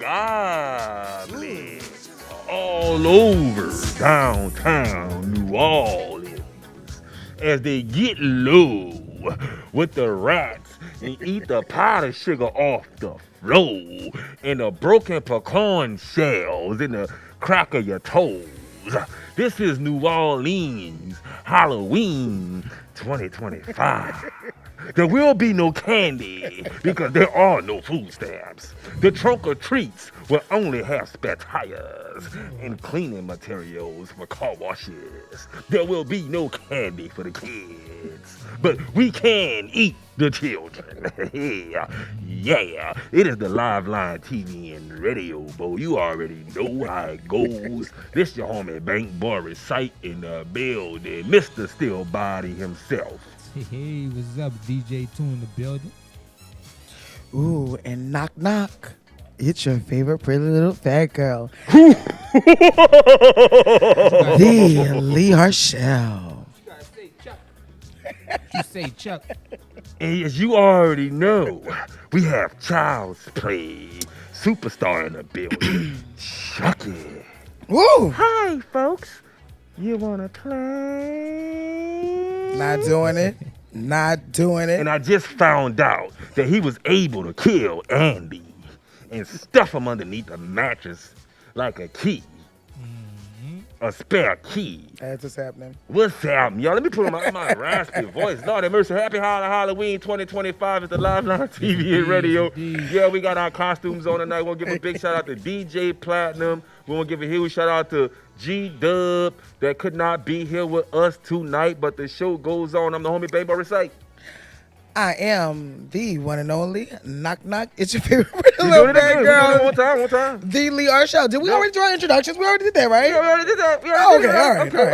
ungodly all over downtown New Orleans as they get low with the rats and eat the powdered sugar off the floor and the broken pecan shells in the crack of your toes. This is New Orleans Halloween 2025. There will be no candy because there are no food stamps. The trunk or treats will only have spare tires and cleaning materials for car washes. There will be no candy for the kids, but we can eat the children. Yeah, it is the Live Line TV and radio, boy. You already know how it goes. This your homie Bank Boris Sight in the building, Mr. Still Body himself. Hey, what's up? DJ Two in the building. Ooh, and knock knock. It's your favorite pretty little fat girl. You The Lee Archelle. gotta say Chuck. You say Chuck. And as you already know, we have Child's Play superstar in the building, Chucky. Woo! Hi, folks. You wanna play? Not doing it. Not doing it. And I just found out that he was able to kill Andy and stuff him underneath the mattress like a key. A spare key. That's what's happening. What's happening, y'all? Let me put on my raspy voice. Lord have mercy. Happy Halloween 2025 at the Live Line TV and radio. Yeah, we got our costumes on tonight. We'll give a big shout out to DJ Platinum. We want to give a huge shout out to G-Dub that could not be here with us tonight, but the show goes on. I'm the homie Baby Recite. I am the one and only knock knock. It's your favorite We little doing it fat again. We doing it girl. one time. The Lee Archelle. Did we already do our introductions? We already did that, right? We already did that. Okay, all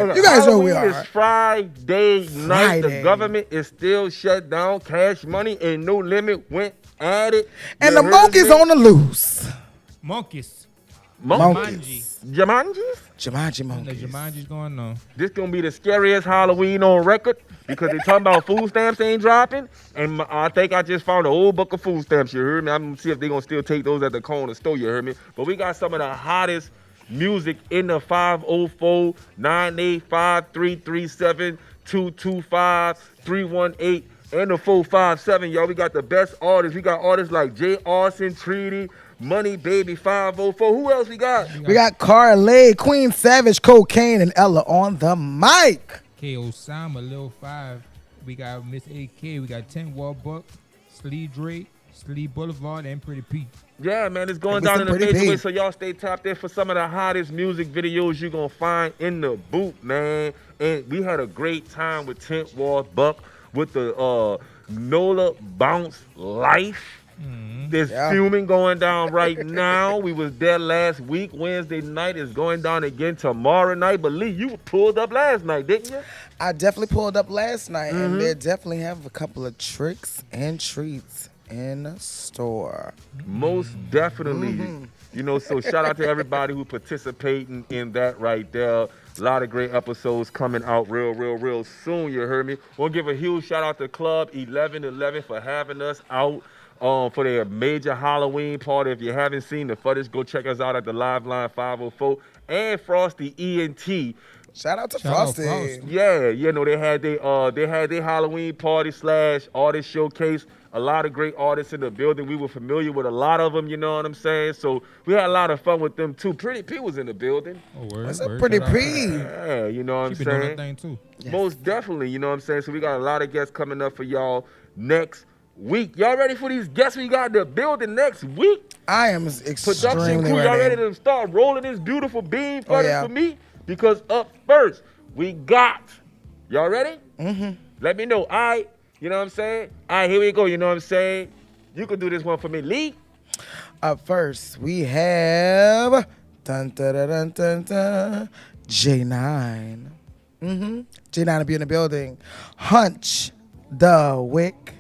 right. You guys know who we Halloween are. is Friday night. The Friday. government is still shut down. Cash money and no limit went at it. And You the heard monkey's me? on the loose. Monkeys. Monkeys. Jumanjis? Jumanji The monkeys. Jumanji's going on. This gonna be the scariest Halloween on record because they talking about food stamps ain't dropping. And I think I just found an old book of food stamps. You heard me? I'm gonna see if they gonna still take those at the corner store. You heard me? But we got some of the hottest music in the 504-985-337-225-318 and the 457. Y'all, we got the best artists. We got artists like Jay Arson, Treaty, Money Baby 504. Who else we got? We got Carly, Queen Savage, Cocaine, and Ella on the mic. K. Osama, Lil 5. We got Miss AK. We got 10 Warbuck, Slee Drake, Slee Boulevard, and Pretty Pete. Yeah, man, it's going Hey, down in Mr. the Pretty major way, P. so y'all stay tapped in for some of the hottest music videos you're going to find in the boot, man. And we had a great time with Tent Wall Buck with the NOLA Bounce Life. There's filming going down right now. We was there last week. Wednesday night is going down again tomorrow night. But Lee, you pulled up last night, didn't you? I definitely pulled up last night, and they definitely have a couple of tricks and treats in store. Most definitely. You know, so shout out to everybody who participating in that right there. A lot of great episodes coming out real soon, you heard me. We'll give a huge shout out to Club 1111 for having us out for their major Halloween party. If you haven't seen the footage, go check us out at the Live Line 504 and Frosty ENT. Shout out to Shout out Frosty. Frosty. Yeah, you know, they had their Halloween party / artist showcase. A lot of great artists in the building. We were familiar with a lot of them, you know what I'm saying? So we had a lot of fun with them too. Pretty P was in the building. Oh, word. What's up, word. Pretty Shout out. P? Yeah, you know what I'm She been doing saying? that thing too. Most definitely, you know what I'm saying? So we got a lot of guests coming up for y'all next week. Y'all ready for these guests we got in the building next week? I am Production extremely crew, y'all ready ready. to start rolling this beautiful beam Oh, for yeah. for me? Because up first, we got, y'all ready? Let me know, all right? You know what I'm saying? All right, here we go, you know what I'm saying? You can do this one for me. Lee? Up first, we have dun, dun, dun, dun, dun, dun, J9. J9 will be in the building. Hunch, The Wick,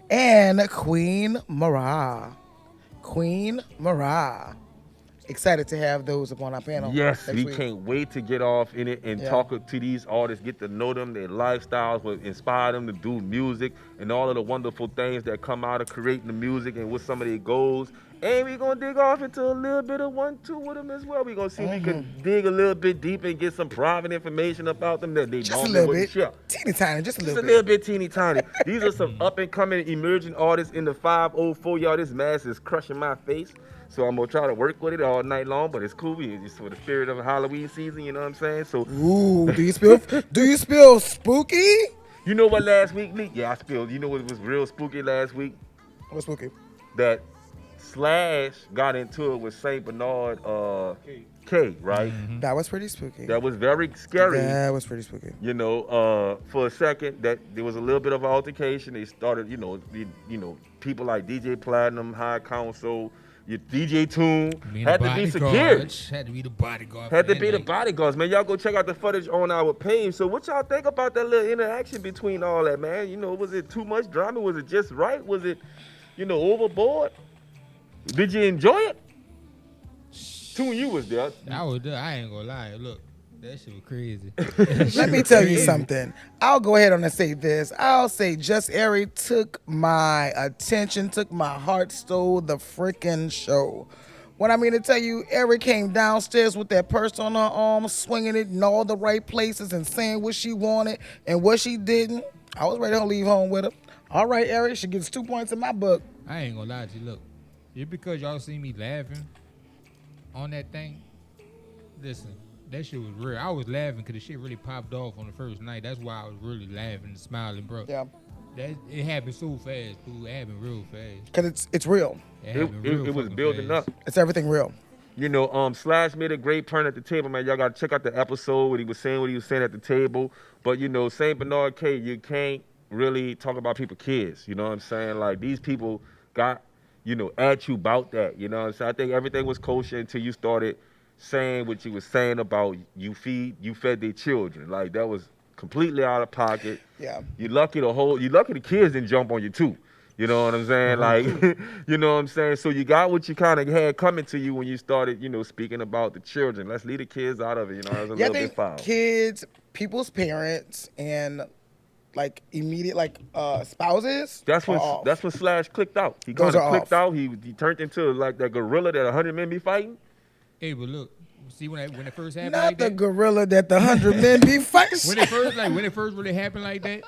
and Queen Mara. Queen Mara. excited to have those upon our panel. Yes, next we week. can't wait to get off in it and Yeah. talk to these artists, get to know them, their lifestyles, what inspire them to do music, and all of the wonderful things that come out of creating the music and what some of their goals. And we're going to dig off into a little bit of 1-2 with them as well. We're going to see if we can dig a little bit deeper and get some private information about them that they Just a normally little wouldn't bit. share. Teeny tiny, just a Just little a bit. little bit teeny tiny. These are some up and coming emerging artists in the 504. Y'all, this mask is crushing my face. So I'm gonna try to work with it all night long, but it's cool. It's for the spirit of Halloween season, you know what I'm saying? So Ooh, do you spill spooky? you know what last week, Lee? Yeah, I spilled. You know what was real spooky last week? What's spooky? That Slash got into it with Saint Bernard K, right? That was pretty spooky. That was very scary. That was pretty spooky. You know, for a second, that there was a little bit of an altercation. They started, people like DJ Platinum, High Council, your DJ Tune had to be secured. Had to be the bodyguard. Had to be the bodyguards, man. Y'all go check out the footage on our page. So what y'all think about that little interaction between all that, man? You know, was it too much drama? Was it just right? Was it, overboard? Did you enjoy it? Tune, you was there. I was there. I ain't gonna lie. Look, that shit was crazy. Let me tell you something. I'll go ahead on and say this. I'll say Just Airy took my attention, took my heart, stole the freaking show. What I mean to tell you, Airy came downstairs with that purse on her arm, swinging it in all the right places and saying what she wanted and what she didn't. I was ready to leave home with her. All right, Airy, she gets 2 points in my book. I ain't gonna lie to you. Look, just because y'all see me laughing on that thing, listen, that shit was real. I was laughing because the shit really popped off on the first night. That's why I was really laughing and smiling, bro. Yeah. It happened so fast, dude. It happened real fast. Because it's real. It was building up. It's everything real. Slash made a great turn at the table, man. Y'all got to check out the episode when he was saying what he was saying at the table. But, St. Bernard K, you can't really talk about people's kids. You know what I'm saying? Like, these people got, at you about that. You know what I'm saying? I think everything was kosher until you started saying what you was saying about you fed their children. Like, that was completely out of pocket. Yeah. You lucky the kids didn't jump on you too. You know what I'm saying? Like, you know what I'm saying? So you got what you kind of had coming to you when you started, speaking about the children. Let's leave the kids out of it. It was a little bit foul. Kids, people's parents, and like immediate spouses. That's when Slash clicked out. He kind of clicked out. He turned into like that gorilla that 100 men be fighting. Hey, but look, see when it first happened Not like the that? gorilla that the 100 men be fighting. When it first really happened like that,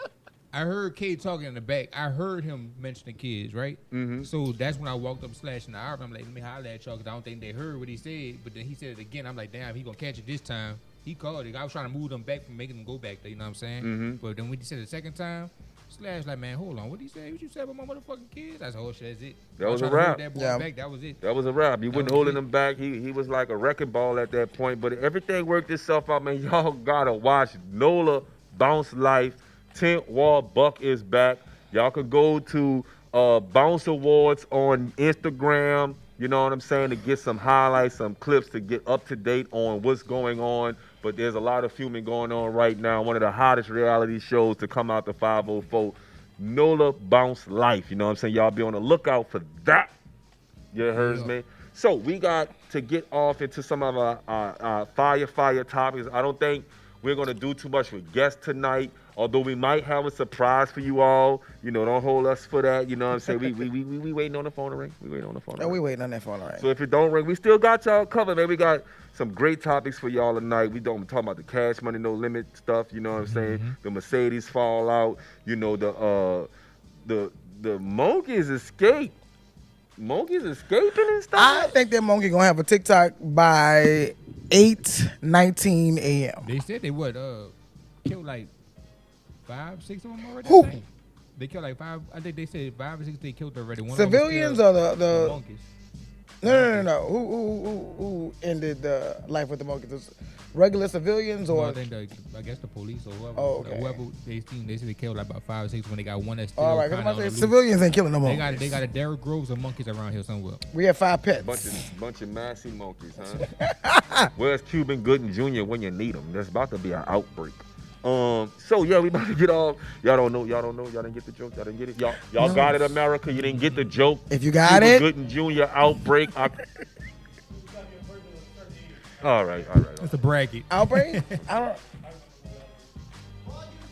I heard K talking in the back. I heard him mention the kids, right? Mm-hmm. So that's when I walked up Slash in the hour. I'm like, let me holler at y'all because I don't think they heard what he said. But then he said it again. I'm like, damn, he gonna catch it this time. He called it. I was trying to move them back from making them go back there. You know what I'm saying? Mm-hmm. But then when he said it the second time, Slash like, man, hold on. What did he say? What you said about my motherfucking kids? I said, oh shit, that's it. That was a wrap. That boy back. That was it. That was a wrap. You wasn't holding him back. He was like a wrecking ball at that point. But everything worked itself out, man. Y'all gotta watch Nola Bounce Life. 10th Wall Buck is back. Y'all could go to Bounce Awards on Instagram, you know what I'm saying, to get some highlights, some clips to get up to date on what's going on. But there's a lot of fuming going on right now. One of the hottest reality shows to come out the 504, Nola Bounce Life. You know what I'm saying? Y'all be on the lookout for that. You heard me? So we got to get off into some of our fire topics. I don't think we're going to do too much with guests tonight. Although we might have a surprise for you all, don't hold us for that. You know what I'm saying? We waiting on the phone to ring. We waiting on the phone to ring. We waiting on that phone to ring. So if it don't ring, we still got y'all covered, man. We got some great topics for y'all tonight. We don't talk about the Cash Money No Limit stuff. You know what I'm saying? The Mercedes fallout. The monkeys escape. Monkeys escaping and stuff. I think that monkey gonna have a TikTok by 8:19 a.m. They said they would kill like 5, 6 of them already. Who? They killed like 5. I think they said 5 or 6 they killed already. One Civilians or the monkeys? No. Who ended the life with the monkeys? Was regular civilians or? I think I guess the police or whoever. Oh, okay. Whoever they said they killed like about 5 or 6 when they got one that's still. All right, because I say civilians ain't killing no monkeys. They got a Derrick Groves of monkeys around here somewhere. We have 5 pets. Bunch of massy monkeys, huh? Where's Cuban Gooden Jr. when you need him? There's about to be an outbreak. So yeah, we about to get off. Y'all don't know. Y'all didn't get the joke. Y'all didn't get it. Y'all got it, America. You didn't get the joke. If you got it, Cuban Gooden Jr. outbreak. All right. That's a bracket. Outbreak?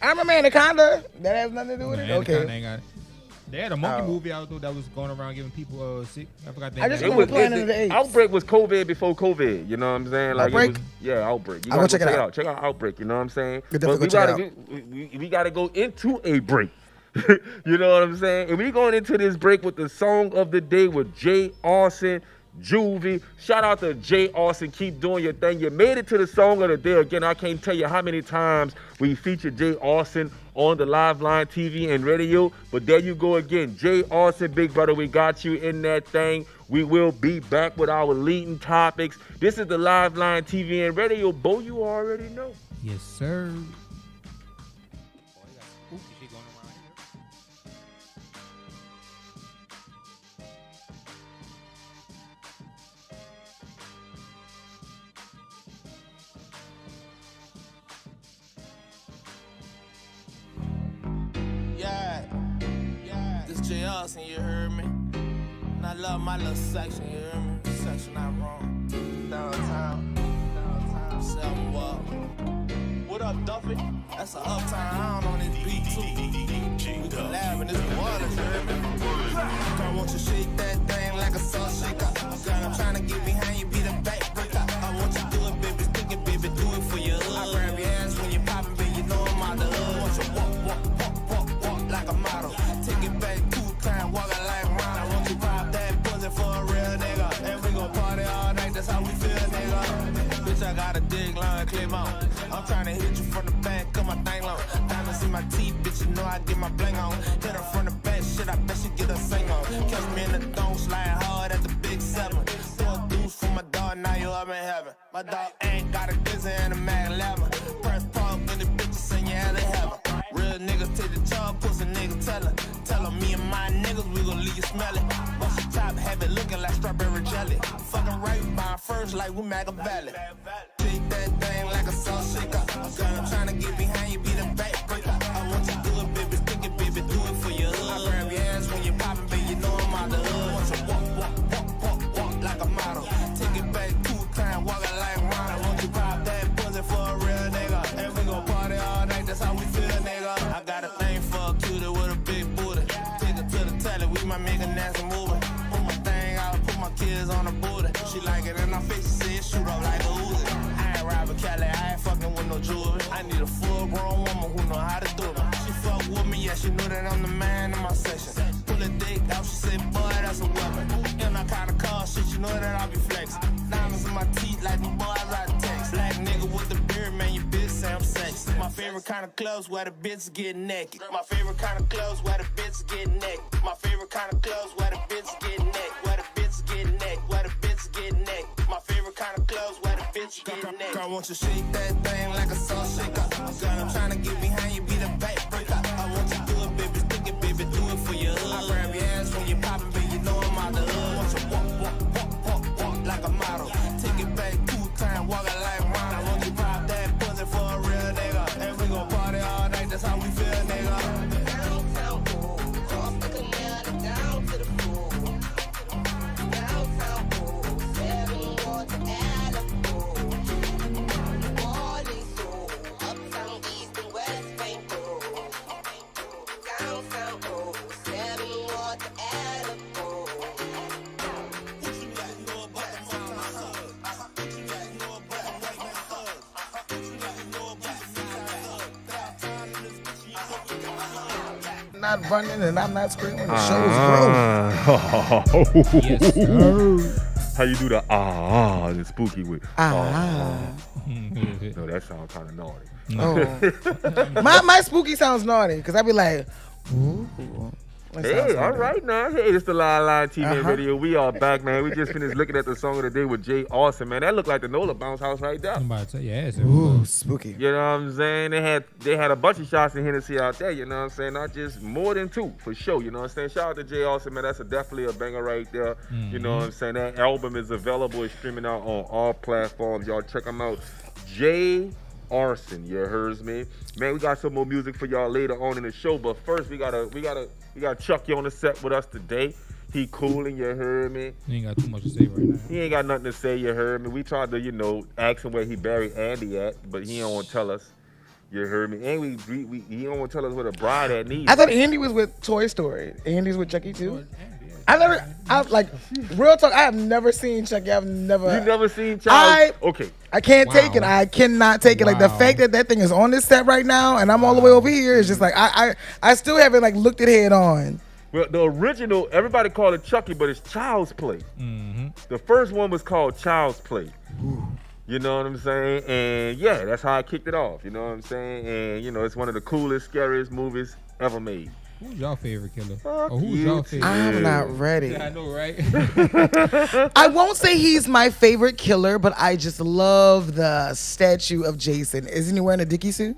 I'm a man Anaconda. That has nothing to do with it? Anaconda Okay. ain't got it. They had a monkey movie out though that was going around giving people sick. I forgot the I just name. remember Planet of the Apes. Outbreak was COVID before COVID. You know what I'm saying? Like Outbreak? It was, yeah, Outbreak. You I'm gotta gonna check it out. Check out Outbreak. You know what I'm saying? Good, definitely But go check we gotta go into a break. You know what I'm saying? And we going into this break with the song of the day with Jay Austin, Juvie. Shout out to Jay Austin. Keep doing your thing. You made it to the song of the day. Again, I can't tell you how many times we featured Jay Austin on the Live Line TV and radio. But there you go again. Jay Austin, big brother, we got you in that thing. We will be back with our leading topics. This is the Live Line TV and radio. Bo, you already know. Yes, sir. This J. Austin, you heard me? And I love my little section, you heard me? Section I'm wrong. Downtown. Seven Walk. What up, Duffy? That's an uptown on this beat, too. We collab in this water, you heard me? I want you to shake that thing like a salt shaker. Girl, I'm trying to get behind you, be the backbreaker. I want you to do it, baby, stick it, baby, do it for your hood. I grab your ass when you're popping, baby, you know I'm out the hood. I want you to walk like a model. Take it back 2 times, walking like Ron. I want you to pop that pussy for a real nigga. And we gon' party all night, that's how we feel, nigga. Bitch, I got a dick long clip on. I'm trying to hit you from the back, cut my thing long. Diamonds in my teeth, bitch, you know I get my bling on. Hit her from the back, shit, I bet she get a sing on. Catch me in the dome, slide hard at the big 7. Throw a deuce for my dog, now you up in heaven. My dog ain't got a glizzy and a Mag 11. Press pump in the bitches, send you out of heaven. Real niggas take the job, pussy nigga tell her me and my niggas, we gon' leave you smelling. Bust your top, have it looking like strawberry jelly. Fucking right by first like we Machiavelli. Shake that thing like a salt shaker. Girl, I'm trying to get behind you, be the backbreaker. I want you to do it, baby, stick it, baby, do it for your hood. I grab your ass when you're popping, baby, you know I'm out the hood. I want you to walk like a model. Take it back 2 times, walking like Ron. I want you to pop that pussy for a real nigga. And we gon' party all night, that's how we feel, nigga. I got a thing for a cutie with a big booty. Take it to the telly, we might make a nasty movie. Put my thing out, put my kids on the booty. She like it in her face, she say shoot up like a Uzi. I ain't robbing Cali, I ain't fucking with no jewelry. I need a full-grown woman who know how to do it. She fuck with me, yeah, she know that I'm the man in my section. Pull a dick out, she say, boy, that's a weapon. In my kind of car shit, you know that I be flexing. Diamonds in my teeth like the boys I text. Black nigga with the beard, man, you bitch say I'm sexy. My favorite kind of clubs where the bitches get naked. My favorite kind of clubs where the bitches get naked. My favorite kind of clubs where the bitches get naked. Where the bitches get naked. Where the bitches get naked. My favorite kind of clubs where the bitches get naked. Girl, won't you shake that thing like a salt shaker? Girl, I'm trying to get behind you, be the backbreaker. I want you to do it, baby, stick it, baby, do it for your hood. I grab your ass when you're popping, baby, you know I'm out the hood. I want you to walk like a model. Take it back 2 times, walking like Ron. I want you to pop that pussy for a real nigga. And we gon' party all night, that's how we feel, nigga. Downtown pool, cross the canal, down to the pool. Downtown pool, 7 Ward to Alice. Morning pool, uptown east and west bank pool. Downtown pool, 7 Ward to Alice. Not running and I'm not screaming. The show's growing. Yes, sir. How you do the the spooky with No, that sounds kind of naughty. Oh. my spooky sounds naughty because I be like, ooh. That sounds Hey, all naughty. right now. Hey, it's the Live Line TV and radio. We are back, man. We just finished looking at the song of the day with Jay Austin, man. That looked like the Nola bounce house right there. I'm about to tell you, ass. Ooh, spooky. You know what I'm saying? They had a bunch of shots in Hennessy out there, you know what I'm saying? Not just more than 2, for sure, you know what I'm saying? Shout out to Jay Austin, man. That's definitely a banger right there. You know what I'm saying? That album is available. It's streaming out on all platforms. Y'all check them out. Jay Austin, you heard me? Man, we got some more music for y'all later on in the show, but first we gotta Chuck you on the set with us today. He cooling, you heard me. You ain't got too much to say right now. He ain't got nothing to say, you heard me. We tried to, ask him where he buried Andy at, but he don't want to tell us. You heard me. And he don't want to tell us where the bride at needs. I thought Andy was with Toy Story. Andy's with Chucky too. Real talk, I have never seen Chucky. You never seen Charles? Okay. I can't take it. I cannot take it. Like the fact that thing is on this set right now and I'm all the way over here is just like, I still haven't like looked it head on. Well, the original, everybody called it Chucky, but it's Child's Play. Mm-hmm. The first one was called Child's Play. Ooh. You know what I'm saying? And yeah, that's how I kicked it off. You know what I'm saying? And it's one of the coolest, scariest movies ever made. Who's your favorite killer? Who's your favorite? I'm not ready. Yeah, I know, right? I won't say he's my favorite killer, but I just love the statue of Jason. Isn't he wearing a Dickie suit?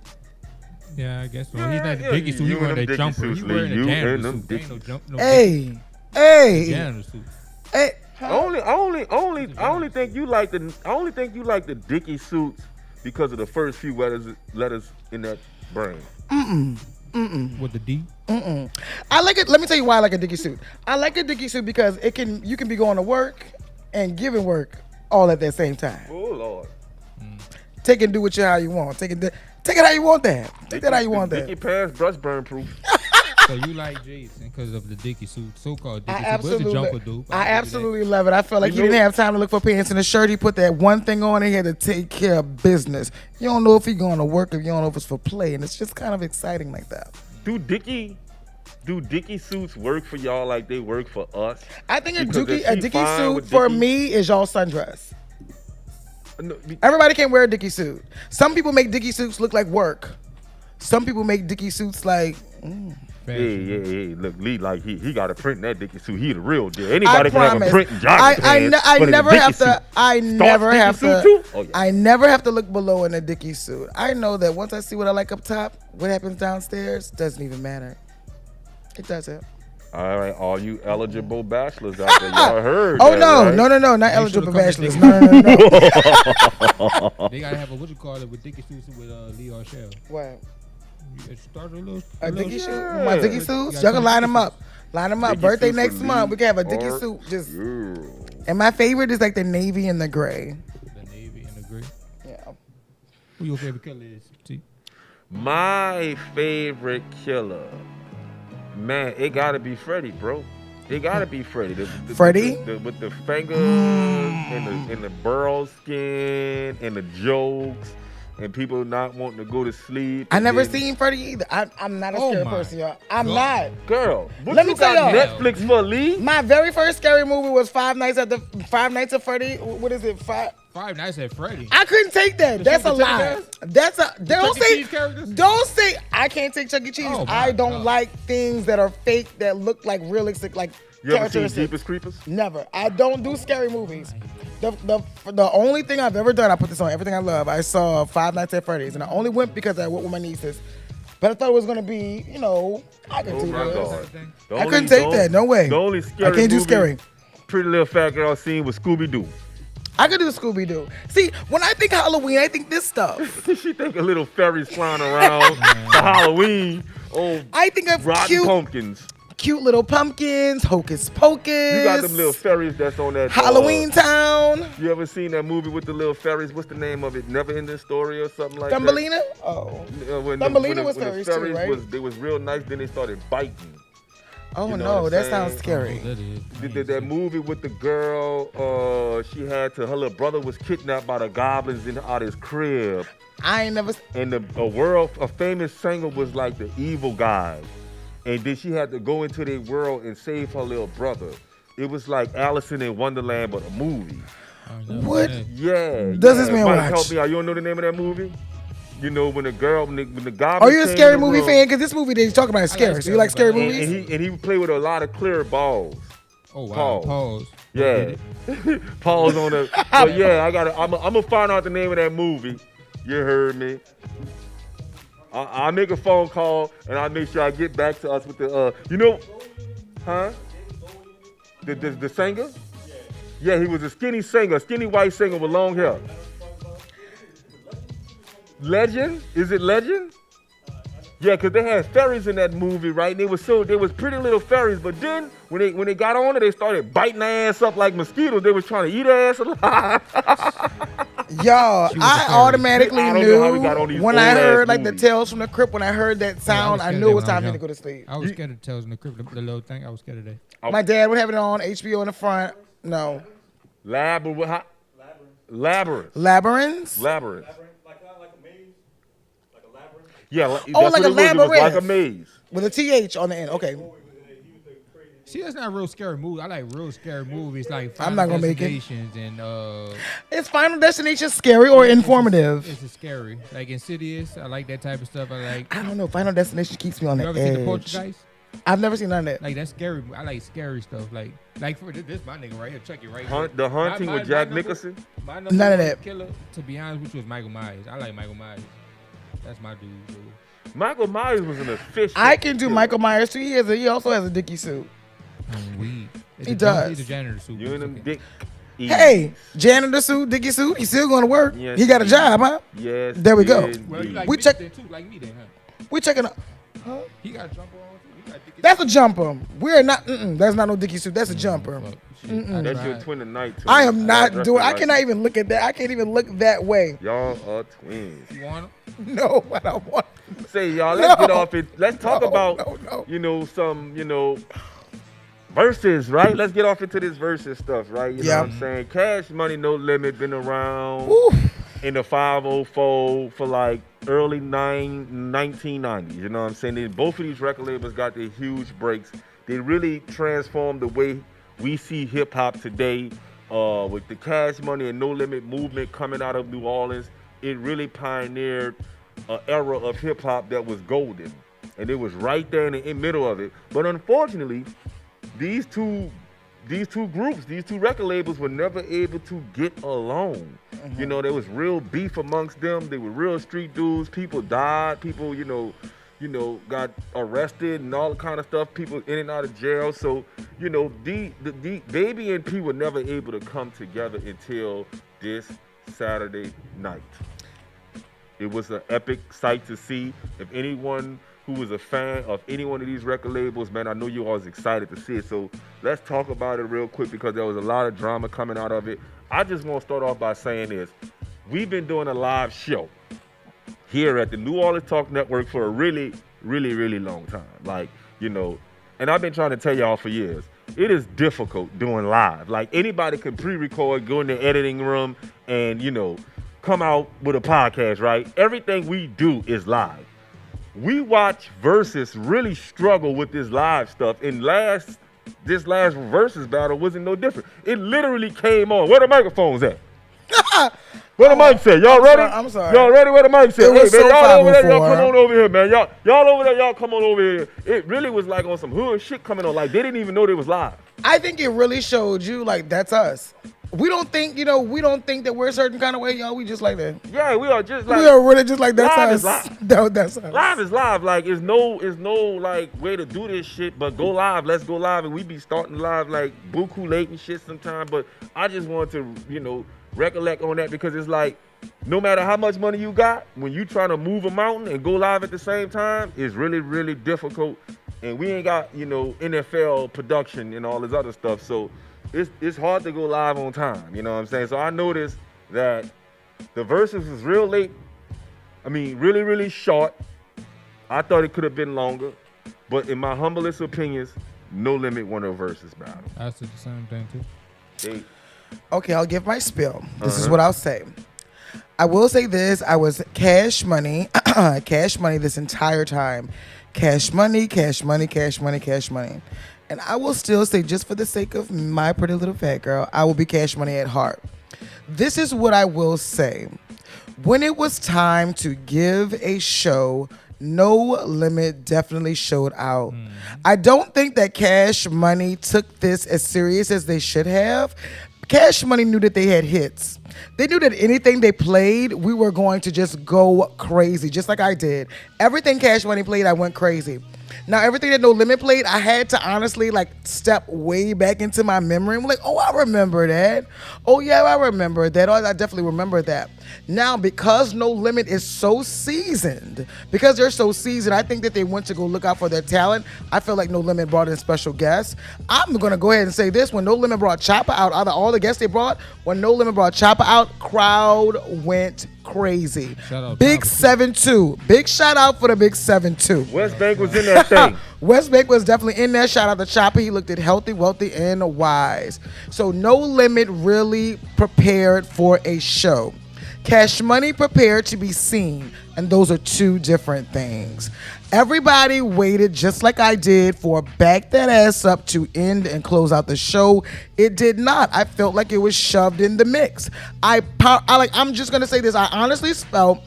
Yeah, I guess so. He's not the Dickie suit. He's wearing a jumper. He's wearing a janitor suit. Ain't no jump. No hey. Janitor suit. Hey. I only think you like the Dickie suits because of the first few letters in that brand. With the D? I like it. Let me tell you why I like a Dickie suit. I like a Dickie suit because you can be going to work and giving work all at the same time. Oh Lord. Take and do it how you want. Take it how you want that. Take that how you want that. Dickie pants, brush burn proof. So you like Jason because of the Dickie suit, so-called Dickie I suit. What's the jumper do? I absolutely love it. I felt like he didn't have time to look for pants in a shirt. He put that one thing on and he had to take care of business. You don't know if he's going to work, if you don't know if it's for play, and it's just kind of exciting like that. Do Dickie suits work for y'all like they work for us? I think a Dickie suit for me is y'all sundress. No, everybody can't wear a Dickie suit. Some people make Dickie suits look like work. Some people make Dickie suits like. Hey, look, Lee, like he got to print that Dickie suit. He the real deal. Anybody can have a print and jogging pants. I never have to. I never have to. Oh, yeah. I never have to look below in a Dickie suit. I know that once I see what I like up top, what happens downstairs doesn't even matter. It doesn't. All right, all you eligible bachelors out there, y'all heard. Oh that, no, right? no, not eligible bachelors. No. They gotta have a with Dickie suits with Lee Archelle. What? Start a Dickie suit? My Dickie suits? Y'all can line them up. Dickie Birthday next month. We can have a Dickie suit. And my favorite is like the navy and the gray. The navy and the gray. Yeah. Who your favorite killer is? T? My favorite killer, man, it gotta be Freddy, bro. It gotta be Freddy. Freddy? With the fingers and the burrow skin and the jokes. And people not wanting to go to sleep. I never seen Freddy either. I'm not a scary person, y'all. I'm not. Girl, let me tell y'all. Netflix for Lee? My very first scary movie was Five Nights at Freddy. What is it? Five Nights at Freddy. I couldn't take that. That's a lie. Don't say I can't take Chuck E. Cheese. I don't like things that are fake that look like realistic, like you ever seen Jeepers Creepers? Never. I don't do scary movies. The only thing I've ever done, I put this on Everything I Love. I saw Five Nights at Freddy's, and I only went because I went with my nieces. But I thought it was gonna be, I could do this. I couldn't take that. No way. The only scary I can't do scary. Pretty Little Fat Girl scene with Scooby Doo. I could do Scooby Doo. See, when I think Halloween, I think this stuff. She think of little fairies flying around for Halloween. Oh, I think of rotten pumpkins. Cute little pumpkins, hocus pocus. You got them little fairies that's on that Halloween Town. You ever seen that movie with the little fairies? What's the name of it? Never Ending Story or something like Thumbelina? that? Oh. Thumbelina was fairies too, right? They was real nice, then they started biting. Oh no, that sounds scary. That movie with the girl, her little brother was kidnapped by the goblins out his crib. I ain't never. And a famous singer was like the evil guy. And then she had to go into their world and save her little brother. It was like Alice in Wonderland, but a movie. What? Yeah. Does this man watch? Help me out. You don't know the name of that movie? When the goblin. Are you a scary movie fan? Because this movie they talk about is scary. So you like scary movies? And he would play with a lot of clear balls. Oh wow. Pause. Yeah. Pause on the. But yeah, I'm gonna find out the name of that movie. You heard me. I'll make a phone call and I'll make sure I get back to us with the The singer? Yeah, he was a skinny singer, skinny white singer with long hair. Legend? Is it Legend? Yeah, because they had fairies in that movie, right? And they was pretty little fairies. But then when they got on it, they started biting their ass up like mosquitoes. They was trying to eat their ass alive. Y'all, She was a I fairy. automatically I don't know how we got on knew these when I old-ass heard like the movies. Tales from the Crypt. When I heard that sound, I scared knew of it was that when I time for me was to go to sleep. I was scared of Tales in the Crypt, the little thing. I was scared of that. My dad would have it on HBO in the front. No. Labyrinth. Labyrinths? Labyrinth. Like a maze, like a labyrinth. Yeah, Oh, that's like what a it was. It was like a labyrinth. maze. With a TH on the end. Okay. See, that's not a real scary movie. I like real scary movies like I'm Final not gonna make it. Destinations and Is Final Destination scary or informative? It's a scary. Like Insidious. I like that type of stuff. I like. I don't know. Final Destination keeps me on You the ever seen The edge. Poltergeist? I've never seen none of that. Like that's scary. I like scary stuff. Like for this my nigga right here, Chucky right The Haunting My- with my Jack number- Nicholson. My number None of one that. Killer, to be honest with you, was Michael Myers. I like Michael Myers. That's my dude. Bro. Michael Myers was an efficient. I can do killer. Michael Myers too. He also has a Dickie suit. Weed. He does. He's a janitor suit. You and them dick. Hey, janitor suit, Dickie suit. He's still going to work. Yes, he got a indeed. job, huh? Yes. There we go. Well, you like We me check- then too, like me then, huh? We checking out. He got a jumper on too. He got Dickie That's a jumper. We're not. That's not no Dickie suit. That's a jumper. Fuck, shit. That's your twin tonight too. I am not Y'all doing. I dressed cannot alike. even look at that. I can't even look that way. Y'all are twins. You want him? No, I don't want. Say y'all, let's No. get off it. Let's talk No, about no. some verses, right? Let's get off into this verses stuff, right? You know Yeah. what I'm saying? Cash Money No Limit been around Woo. in the 504 for like early 1990s. You know what I'm saying? Both of these record labels got their huge breaks. They really transformed the way we see hip hop today. With the Cash Money and No Limit movement coming out of New Orleans, it really pioneered an era of hip hop that was golden, and it was right there in the middle of it. But unfortunately, these two groups, these two record labels were never able to get along. You know, there was real beef amongst them. They were real street dudes. People died. People, got arrested and all kind of stuff. People in and out of jail. So, the Baby and P were never able to come together until this Saturday night. It was an epic sight to see. If anyone who was a fan of any one of these record labels, man, I know you all was excited to see it. So let's talk about it real quick because there was a lot of drama coming out of it. I just want to start off by saying this. We've been doing a live show here at the New Orleans Talk Network for a really, really, really long time. And I've been trying to tell y'all for years, it is difficult doing live. Like anybody can pre-record, go in the editing room and, come out with a podcast, right? Everything we do is live. We watch Versus really struggle with this live stuff. And this last Versus battle wasn't no different. It literally came on. Where the microphones at? Where the mics at? Y'all ready? I'm sorry. Y'all ready? Where the mics at? It was Hey, man, so y'all over there, y'all 504. come on over here, man. Y'all over there, y'all come on over here. It really was like on some hood shit coming on. Like they didn't even know they was live. I think it really showed you like that's us. We don't think that we're a certain kind of way, y'all. We just like that. Yeah, we are just like We are really just like that's live us. is live. No, that's us. live is live. Like it's no like way to do this shit, but go live. Let's go live, and we be starting live like buku late and shit sometimes. But I just want to recollect on that because it's like no matter how much money you got, when you trying to move a mountain and go live at the same time, it's really really difficult. And we ain't got NFL production and all this other stuff, so it's hard to go live on time. You know what I'm saying? So I noticed that the verses was real late. I mean, really, really short. I thought it could have been longer. But in my humblest opinions, No Limit won a versus battle. I said the same thing too. Okay, I'll give my spiel. This is what I'll say. I will say this. I was Cash Money, Cash Money this entire time. Cash Money, Cash Money, Cash Money, Cash Money. And I will still say, just for the sake of my pretty little fat girl, I will be Cash Money at heart. This is what I will say. When it was time to give a show, No Limit definitely showed out. I don't think that Cash Money took this as serious as they should have. Cash Money knew that they had hits. They knew that anything they played, we were going to just go crazy, just like I did. Everything Cash Money played, I went crazy. Now, everything that No Limit played, I had to honestly like step way back into my memory. I'm like, oh, I remember that. Oh, yeah, I remember that. Oh, I definitely remember that. Now, because No Limit is so seasoned, I think that they went to go look out for their talent. I feel like No Limit brought in special guests. I'm going to go ahead and say this. When No Limit brought Chopper out, out of all the guests they brought, when No Limit brought Chopper out, crowd went crazy. Shout out Big Chopper, 7-2. Big shout out for the Big 7-2. West Bank was in that thing. West Bank was definitely in there. Shout out to Chopper. He looked at healthy, wealthy, and wise. So No Limit really prepared for a show. Cash Money prepared to be seen, and those are two different things. Everybody waited, just like I did, for Back That Ass Up to end and close out the show. It did not. I felt like it was shoved in the mix. I'm just gonna say this. I honestly felt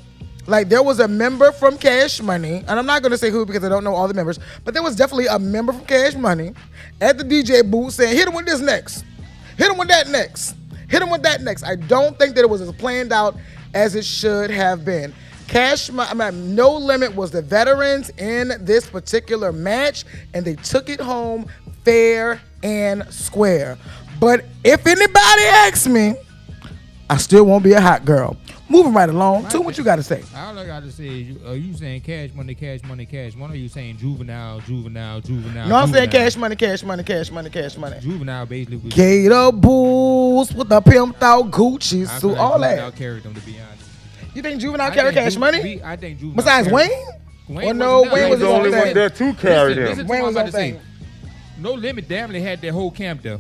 like there was a member from Cash Money, and I'm not gonna say who because I don't know all the members, but there was definitely a member from Cash Money at the DJ booth saying, "Hit him with this next. Hit him with that next. Hit him with that next." I don't think that it was as planned out as it should have been. No Limit was the veterans in this particular match, and they took it home fair and square. But if anybody asks me, I still won't be a hot girl. Moving right along. To what you got to say? All I got to say is, are you saying Cash Money, Cash Money, Cash Money? Or are you saying Juvenile, Juvenile, Juvenile? No, I'm saying Juvenile? Cash Money, Cash Money, Cash Money, Cash Money. Juvenile basically was. Gator Bulls with the pimped out Gucci I suit, feel like all Juvenile that. carried them, to be honest. You think Juvenile I carry think Cash Money? I think Juvenile. Besides carried- Wayne? Or Wayne no, wasn't Wayne there. was the his only own one thing. there to carry Listen them. to Wayne what was I'm on about to say. thing. No Limit definitely had their whole camp there.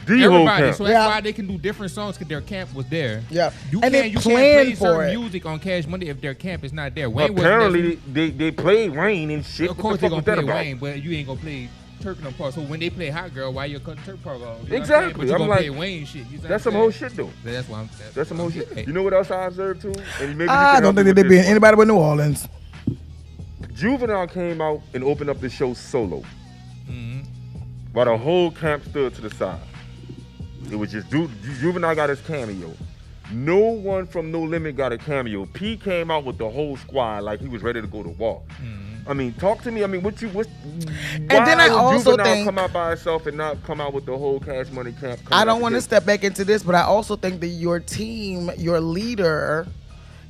The whole Everybody, camp. so that's Yeah. why they can do different songs because their camp was there. Yeah. You And can't, they you can't planned play for certain it. music on Cash Money if their camp is not there. Wayne Apparently, wasn't they played Wayne and shit. Of What course the they're fuck gonna was play that about? Wayne, but you ain't gonna play Turk and them parts. So when they play Hot Girl, why you cut Turk part off? You know what I'm saying? Exactly. But you I'm gonna like, play Wayne shit. You know That's what some I'm whole saying? shit, though. That's why I'm. That's some whole I'm- shit. hey. You know what else I observed too? And maybe I don't think that they be in anybody but New Orleans. Juvenile came out and opened up the show solo, Mhm. while the whole camp stood to the side. It was just Juvenile got his cameo. No one from No Limit got a cameo. P came out with the whole squad like he was ready to go to war. I mean, talk to me. I mean, why then I would also Juvenile think- come out by itself and not come out with the whole Cash Money camp? I don't want to step back into this, but I also think that your team, your leader,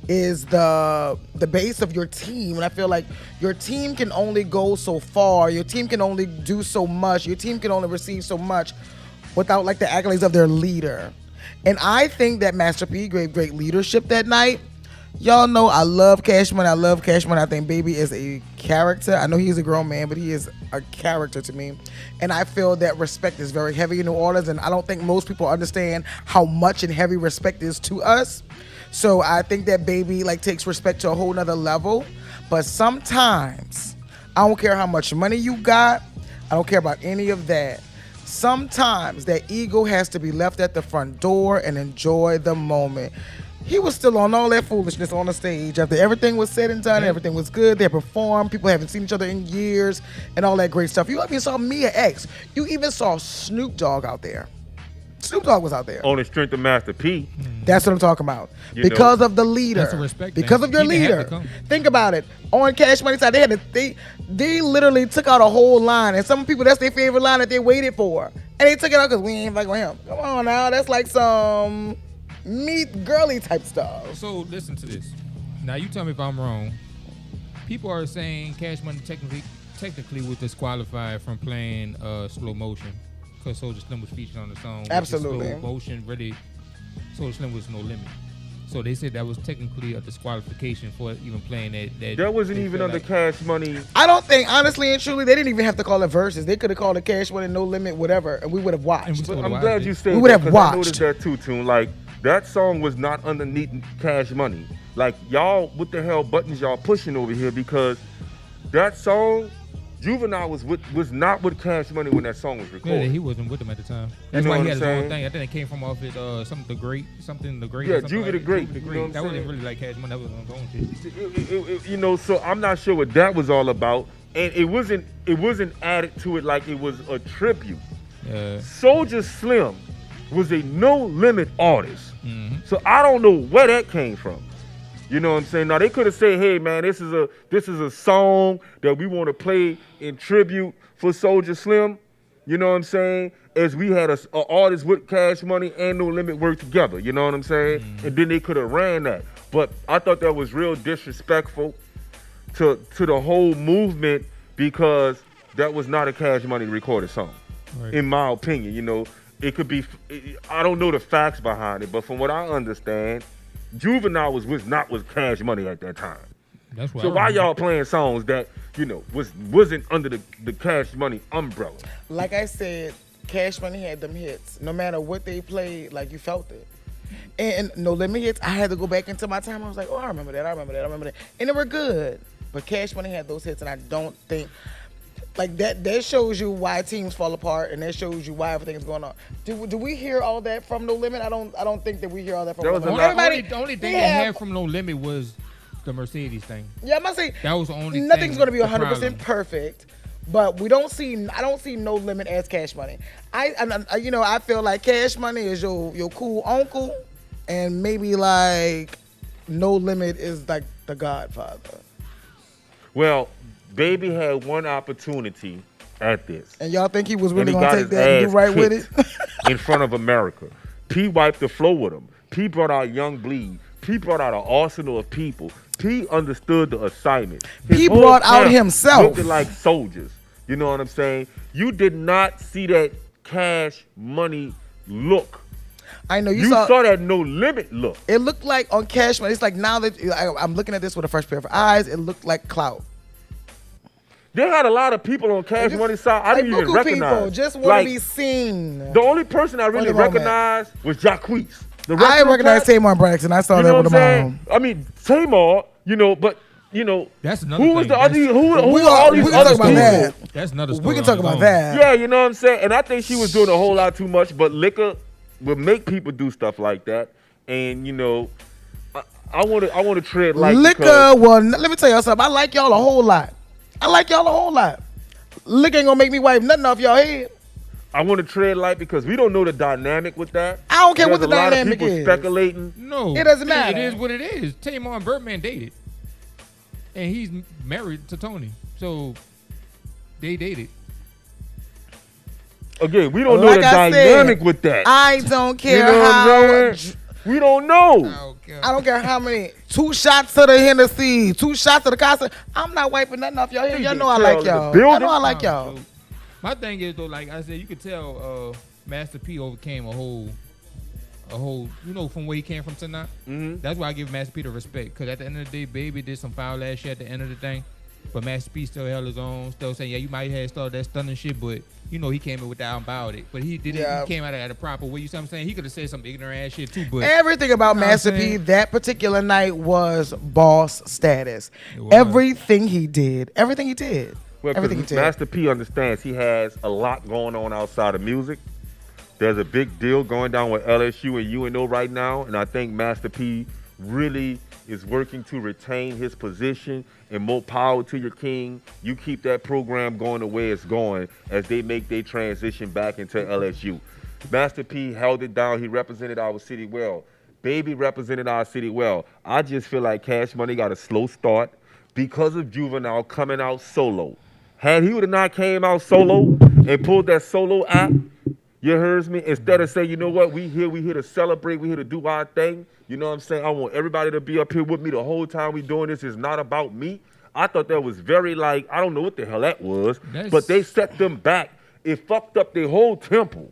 is the base of your team, and I feel like your team can only go so far. Your team can only do so much. Your team can only receive so much without like the accolades of their leader. And I think that Master P gave great leadership that night. Y'all know I love Cash Money. I love Cash Money. I think Baby is a character. I know he's a grown man, but he is a character to me. And I feel that respect is very heavy in New Orleans, and I don't think most people understand how much and heavy respect is to us. So I think that Baby like takes respect to a whole nother level. But sometimes, I don't care how much money you got. I don't care about any of that. Sometimes that ego has to be left at the front door and enjoy the moment. He was still on all that foolishness on the stage after everything was said and done. Everything was good. They performed. People haven't seen each other in years and all that great stuff. You even saw Mia X. You even saw Snoop Dogg out there. Snoop Dogg was out there. On the strength of Master P. That's what I'm talking about. You Because know. of the leader. That's a respect because thing. of your He didn't have leader. to come. Think about it. On Cash Money side, they literally took out a whole line, and some people that's their favorite line that they waited for, and they took it out because we ain't fucking with him. Come on now, that's like some meet girly type stuff. So listen to this. Now you tell me if I'm wrong. People are saying Cash Money technically was disqualified from playing slow motion because Soulja Slim was featured on the song. which is Absolutely. Slow motion really. Soulja Slim was No Limit. So they said that was technically a disqualification for even playing that. That wasn't they even felt under like- Cash Money. I don't think, honestly and truly, they didn't even have to call it verses. They could have called it Cash Money, No Limit, whatever, and we would have And watched. we would've I'm watched glad it. you said We would that, have 'cause I watched. noticed that too, Tune. Like, that song was not underneath Cash Money. Like, y'all, what the hell buttons y'all pushing over here? Because that song, Juvenile was not with Cash Money when that song was Yeah, recorded. he wasn't with them at the time. That's know why what he had I'm his own saying? thing. I think it came from off his something the Great. Yeah, or something Juvie like the that. Great, Juvie the you know Great. what I'm That wasn't saying? really like Cash Money. That was on his own shit. You know, so I'm not sure what that was all about, and it wasn't added to it like it was a tribute. Soulja Slim was a No Limit artist, so I don't know where that came from. You know what I'm saying? Now they could have said, "Hey man, this is a song that we want to play in tribute for Soulja Slim." You know what I'm saying? As we had a artist with Cash Money and No Limit work together. You know what I'm saying? And then they could have ran that. But I thought that was real disrespectful to the whole movement because that was not a Cash Money recorded song, in my opinion. You know, it could be. I don't know the facts behind it, but from what I understand, Juvenile was not with Cash Money at that time. That's why. So why y'all playing songs that wasn't under the Cash Money umbrella? Like I said, Cash Money had them hits. No matter what they played, like you felt it. And No Limit hits, I had to go back into my time. I was like, oh, I remember that. And they were good. But Cash Money had those hits, and I don't think like that shows you why teams fall apart, and that shows you why everything's going on. Do we hear all that from No Limit? I don't think that we hear all that from No Limit. The only thing they had from No Limit was the Mercedes thing. Yeah, I must say that was the only. Nothing's going to be 100% perfect, but I don't see No Limit as Cash Money. I feel like Cash Money is your cool uncle, and maybe like No Limit is like the Godfather. Well, Baby had one opportunity at this. And y'all think he was really going to take that and do right with it? In front of America. P wiped the floor with him. P brought out Young Bleed. P brought out an arsenal of people. P understood the assignment. He brought out himself. Looked like soldiers. You know what I'm saying? You did not see that Cash Money look. I know you saw that No Limit look. It looked like on Cash Money. It's like now that I'm looking at this with a fresh pair of eyes, it looked like clout. They had a lot of people on Cash Money side I didn't even recognize. People just want to be seen. The only person I really recognized was Jacquees. I recognized Tamar Braxton. I saw that with my own. I mean, Tamar, but that's another who was thing. the other? Who are all these other people? That's another story. We can talk about that. Yeah, you know what I'm saying. And I think she was doing a whole lot too much. But liquor would make people do stuff like that. And I want to tread like liquor. Well, let me tell y'all something. I like y'all a whole lot. Liquor ain't gonna make me wipe nothing off y'all head. I want to tread light because we don't know the dynamic with that. I don't care what the dynamic is. A lot of people speculating. No, it doesn't matter. It is what it is. Tamar and Birdman dated, and he's married to Tony, so they dated. Again, we don't know the dynamic with that. I don't care how. We don't know. I don't care how many. 2 shots to the Hennessy, 2 shots to the Casa. I'm not wiping nothing off y'all head. Y'all know I like y'all. Y'all know I like y'all. My thing is though, like I said, you could tell Master P overcame a whole, from where he came from tonight. Mm-hmm. That's why I give Master P the respect. Because at the end of the day, Baby did some foul ass shit at the end of the thing. But Master P still held his own, still saying, yeah, you might have started that stunning shit, but he came in with that about it. But he didn't. Yeah. He came out at a proper way. You see what I'm saying? He could have said some ignorant ass shit too. But everything about Master P that particular night was boss status. Everything he did. Well, Master P understands he has a lot going on outside of music. There's a big deal going down with LSU and UNO right now, and I think Master P really is working to retain his position, and more power to your king. You keep that program going the way it's going as they make their transition back into LSU. Master P held it down. He represented our city well. Baby represented our city well. I just feel like Cash Money got a slow start because of Juvenile coming out solo. Had he would have not came out solo and pulled that solo act, you heard me? Instead of saying, you know what, we here to celebrate, we here to do our thing. You know what I'm saying? I want everybody to be up here with me the whole time we doing this. It's not about me. I thought that was very I don't know what the hell that was, but they set them back. It fucked up their whole temple.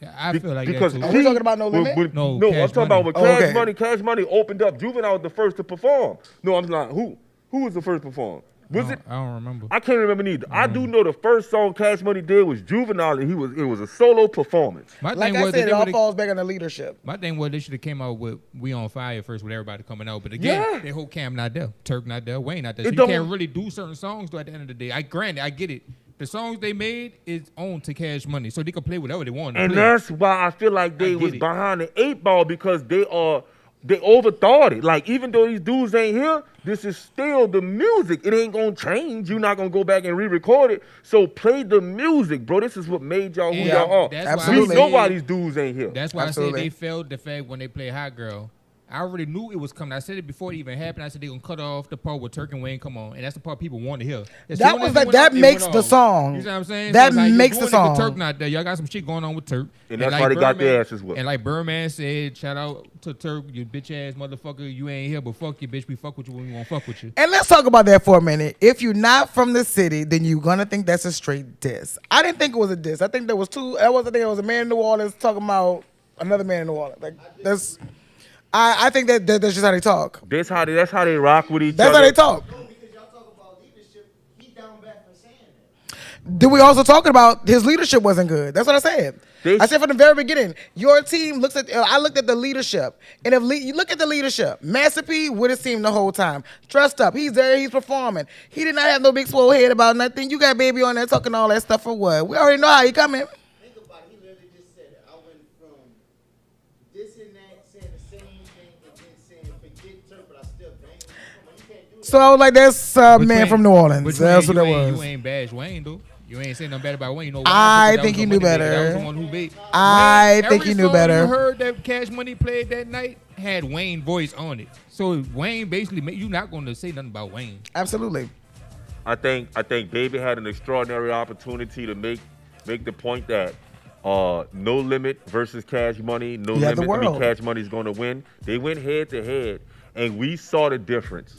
Yeah, I feel like because are we talking about No Limit? No, I'm talking about with Cash Money. Cash Money opened up. Juvenile was the first to perform. No, I'm not. Who was the first to perform? Was it? I don't remember. I can't remember neither. I do know the first song Cash Money did was Juvenile, and it was a solo performance. Like I said, it all falls back on the leadership. My thing was they should have came out with We On Fire first with everybody coming out. But again, their whole Cam not there. Turk not there. Wayne not there. So you can't really do certain songs though at the end of the day. I get it. The songs they made is owned to Cash Money. So they could play whatever they want. And that's why I feel like they was behind the 8 ball because they overthought it. Like, even though these dudes ain't here, this is still the music. It ain't gonna change. You're not gonna go back and re-record it. So play the music, bro. This is what made y'all who y'all are. Absolutely. We know why these dudes ain't here. That's why I said they failed the fact when they play Hot Girl. I already knew it was coming. I said it before it even happened. I said they're gonna cut off the part where Turk and Wayne come on, and that's the part people want to hear. That was like that makes the song. You know what I'm saying? That so like, makes the song. Turk not there. Y'all got some shit going on with Turk, and that's why they got their asses whooped. And like Birdman said, shout out to Turk, you bitch ass motherfucker. You ain't here, but fuck you, bitch. We fuck with you when we want to fuck with you. And let's talk about that for a minute. If you're not from the city, then you're gonna think that's a straight diss. I didn't think it was a diss. I think there was two. I think it was a man in New Orleans talking about another man in New Orleans. Like that's. I think that's just how they talk. That's how they rock with each That's other. how they talk. No, because y'all talk about leadership. He down back for saying that. Then we also talking about his leadership wasn't good. That's what I said. I said from the very beginning, your team looks at. I looked at the leadership, and if you look at the leadership, Master P would have seemed the whole time dressed up. He's there. He's performing. He did not have no big swole head about nothing. You got Baby on there talking all that stuff for what? We already know how he coming. Think about it. He literally just said it. I went from this and that, saying the same thing, and then saying forget Turk, but I still bang him. Come on, you can't do it. So I was like, that's man from New Orleans. That's what that was. You ain't bash Wayne though. You ain't saying nothing bad about Wayne. You know, I think he knew better. That was the one who beat. I think he knew better. You heard that Cash Money played that night had Wayne voice on it. So Wayne basically, you're not going to say nothing about Wayne. Absolutely. I think Baby had an extraordinary opportunity to make the point that No Limit versus Cash Money. No Limit. I mean, Cash Money's going to win. They went head to head, and we saw the difference.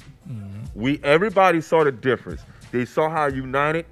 Everybody saw the difference. They saw how united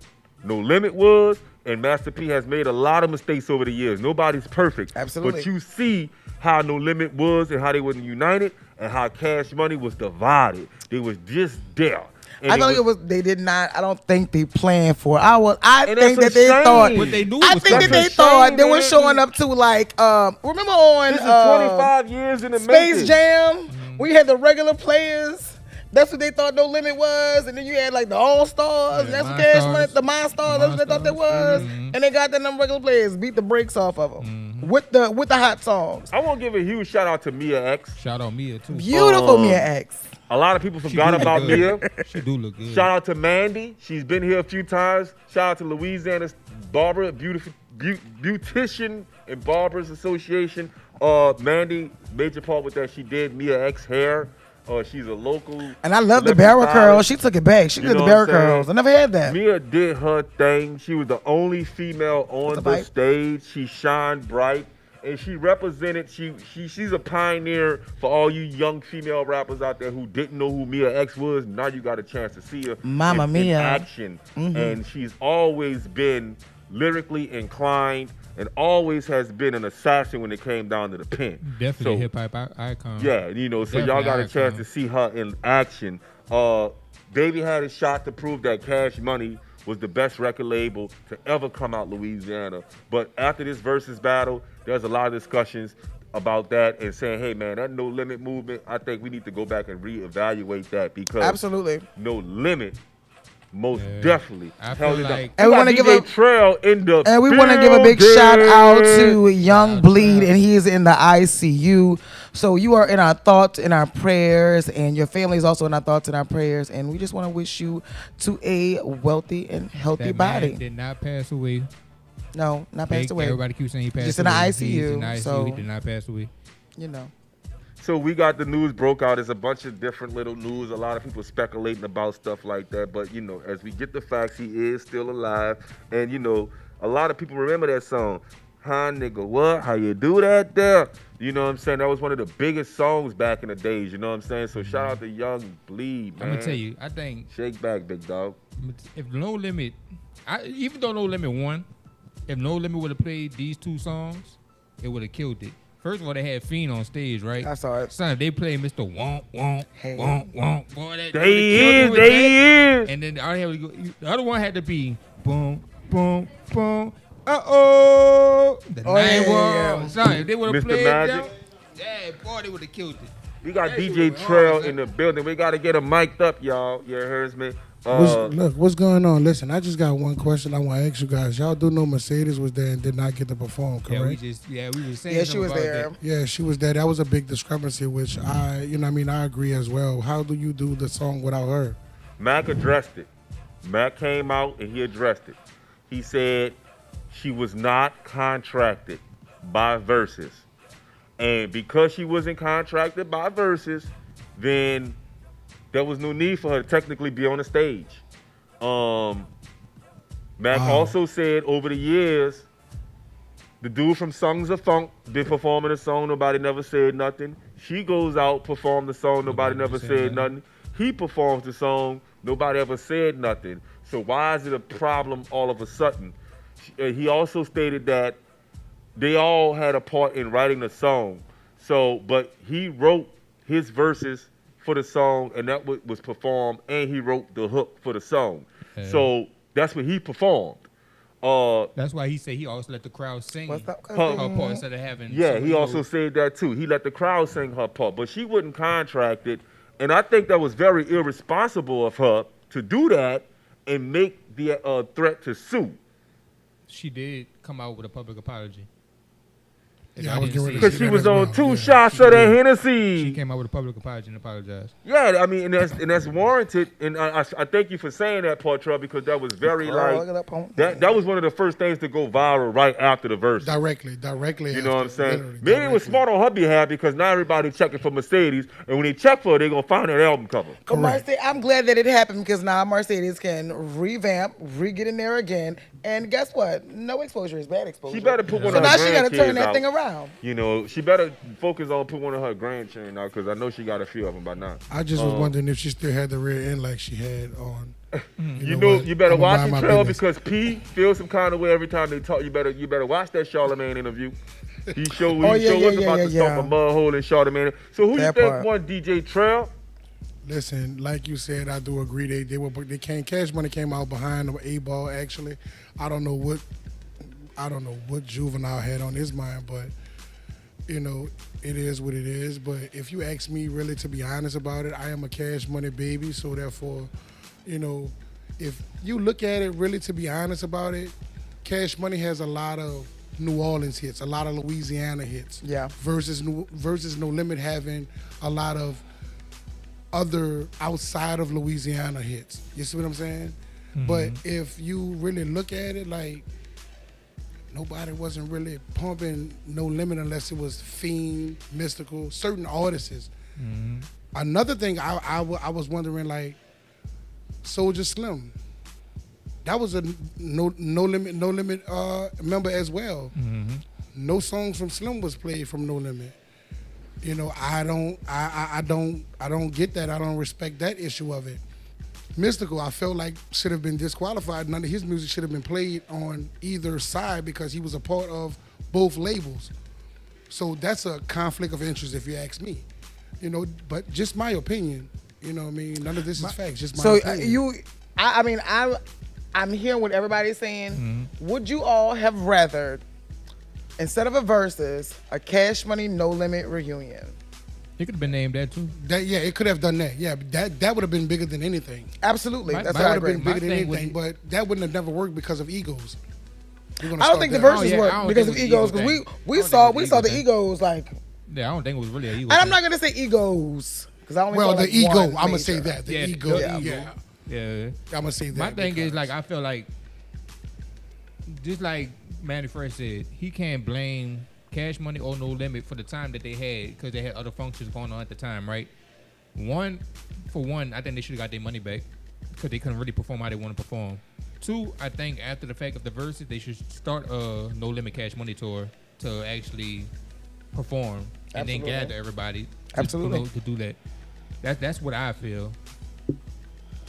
No Limit was, and Master P has made a lot of mistakes over the years. Nobody's perfect. Absolutely. But you see how No Limit was and how they wasn't united and how Cash Money was divided. They was just there. And I think it was. They did not. I don't think they planned for it. I think that they thought. But they knew I think that they thought they were showing up to like. Remember on this is 25 years in the Space making. Jam? We had the regular players. That's what they thought No Limit was, and then you had like the All Stars. That's what Cash Money, the Monstars. That's what they thought they was, and they got them regular players beat the brakes off of them with the hot songs. I want to give a huge shout out to Mia X. Shout out Mia too. Beautiful Mia X. A lot of people forgot about Mia. She do look good. Shout out to Mandy. She's been here a few times. Shout out to Louisiana's Barber, Beautician and Barbers Association. Mandy, major part with that. She did Mia X hair. She's a local. And I love the barrel curls. She took it back. She did the barrel curls. I never had that. Mia did her thing. She was the only female on the stage. She shined bright. And she represented, she's a pioneer for all you young female rappers out there who didn't know who Mia X was. Now you got a chance to see her Mama in Mia. action. And she's always been lyrically inclined and always has been an assassin when it came down to the pen. Definitely a hip-hop icon. Yeah, so definitely y'all got a chance to see her in action. Baby had a shot to prove that Cash Money was the best record label to ever come out Louisiana. But after this versus battle, there's a lot of discussions about that and saying, hey, man, that No Limit movement, I think we need to go back and reevaluate that because absolutely No Limit most definitely held it like, up. And we want to give a trail in the and we want to give a big shout out to Young Bleed, and he is in the ICU. So you are in our thoughts, in our prayers, and your family is also in our thoughts and our prayers. And we just want to wish you to a wealthy and healthy that body. Man did not pass away. No, not passed away. Everybody keeps saying he passed just away. Just in the ICU. He's in the ICU. So he did not pass away. You know. So we got the news broke out. There's a bunch of different little news. A lot of people speculating about stuff like that. But, as we get the facts, he is still alive. And, a lot of people remember that song. Huh, nigga, what? How you do that there? You know what I'm saying? That was one of the biggest songs back in the days. You know what I'm saying? So shout out to Young Bleed, man. I'm going to tell you, I think. Shake back, big dog. If No Limit, even though No Limit won, if No Limit would have played these two songs, it would have killed it. First of all, they had Fiend on stage, right? I saw it. Son, they played Mr. Womp, Womp, hey. Womp, Womp. Boy, they is. And then the other one had to be boom, boom, boom. Uh-oh. The night was. Son, if they would have played Magic. boy, they would have killed it. We got DJ Trail in the building. We got to get him mic'd up, y'all. You heard me? Look, what's going on? Listen, I just got one question I want to ask you guys. Y'all do know Mercedes was there and did not get to perform, correct? We were saying she was there. that. Yeah, she was there. That was a big discrepancy, which I agree as well. How do you do the song without her? Mac addressed it. Mac came out and he addressed it. He said she was not contracted by Versus. And because she wasn't contracted by Versus, then there was no need for her to technically be on the stage. Mac also said over the years, the dude from Songs of Funk been performing a song, nobody never said nothing. She goes out, perform the song, nobody never said nothing. He performs the song, nobody ever said nothing. So why is it a problem all of a sudden? He also stated that they all had a part in writing the song. So, but he wrote his verses for the song, and that was performed, and he wrote the hook for the song. So that's what he performed. That's why he said he also let the crowd sing her that? part instead of having. Yeah, he also said that too. He let the crowd sing her part, but she wasn't contracted, and I think that was very irresponsible of her to do that and make the threat to sue. She did come out with a public apology. Yeah, I was getting ready to Because say she that was as on well. two Yeah. shots of that Hennessy. She came out with a public apology and apologized. Yeah, I mean, and that's warranted, and I thank you for saying that, Portrell, because that was very look at that punk. that was one of the first things to go viral right after the verse. Directly. You know what I'm after, saying? literally, Maybe it was directly. smart on her behalf because now everybody checking for Mercedes, and when they check for her, they're gonna find that album cover. But Mercedes, I'm glad that it happened because now Mercedes can revamp, re-get in there again, and guess what? No exposure is bad exposure. She better put one So of her now she got to turn grandkids that out. thing around. You know, she better focus on put one of her grandchildren out because I know she got a few of them by now. I just was wondering if she still had the rear end like she had on. You know, what? you better I'ma watch mind it, my Trail, business. because P feels some kind of way every time they talk. You better watch that Charlamagne interview. He showed Oh, us yeah, about to yeah. stomp a mud hole in Charlamagne. So who That you think part. won, DJ Trail? Listen, like you said, I do agree. They came. Cash Money came out behind the A-ball. Actually, I don't know what Juvenile had on his mind, but you know, it is what it is. But if you ask me, really, to be honest about it, I am a Cash Money baby. So therefore, you know, if you look at it, really, to be honest about it, Cash Money has a lot of New Orleans hits, a lot of Louisiana hits. Yeah. Versus No Limit having a lot of other outside of Louisiana hits. You see what I'm saying? But if you really look at it, like, nobody wasn't really pumping No Limit unless it was Fiend, Mystical, certain artists. Another thing I was wondering, like, Soulja Slim. That was a no limit member as well. No songs from Slim was played from No Limit. You know, I don't get that. I don't respect that issue of it. Mystical, I felt like should have been disqualified. None of his music should have been played on either side because he was a part of both labels. So that's a conflict of interest if you ask me. You know, but just my opinion. You know what I mean? None of this is facts, just my So opinion. I'm hearing what everybody's saying. Would you all have rathered, instead of a versus, a Cash Money No Limit reunion? It could have been named that too. It could have done that. Yeah, that would have been bigger than anything. Absolutely, that's That what I would have agree. been bigger than thing anything, but that wouldn't have never worked because of egos. I don't think the verses I worked don't because think of it was egos. ego Because thing. we I don't think saw it was the ego egos like, Yeah, I don't think it was really a ego. and I'm thing. not gonna say egos because I only Well, saw, the like, ego. one I'm gonna say major. that. The Yeah, ego. yeah. Yeah. Yeah. I'm gonna say that. My thing is, because- like, I feel like, just like Manny first said, he can't blame Cash Money or No Limit for the time that they had because they had other functions going on at the time, right? For one, I think they should have got their money back because they couldn't really perform how they want to perform. Two, I think after the fact of the verses, they should start a No Limit Cash Money tour to actually perform and Absolutely. then gather everybody Absolutely. to do that. That's what I feel.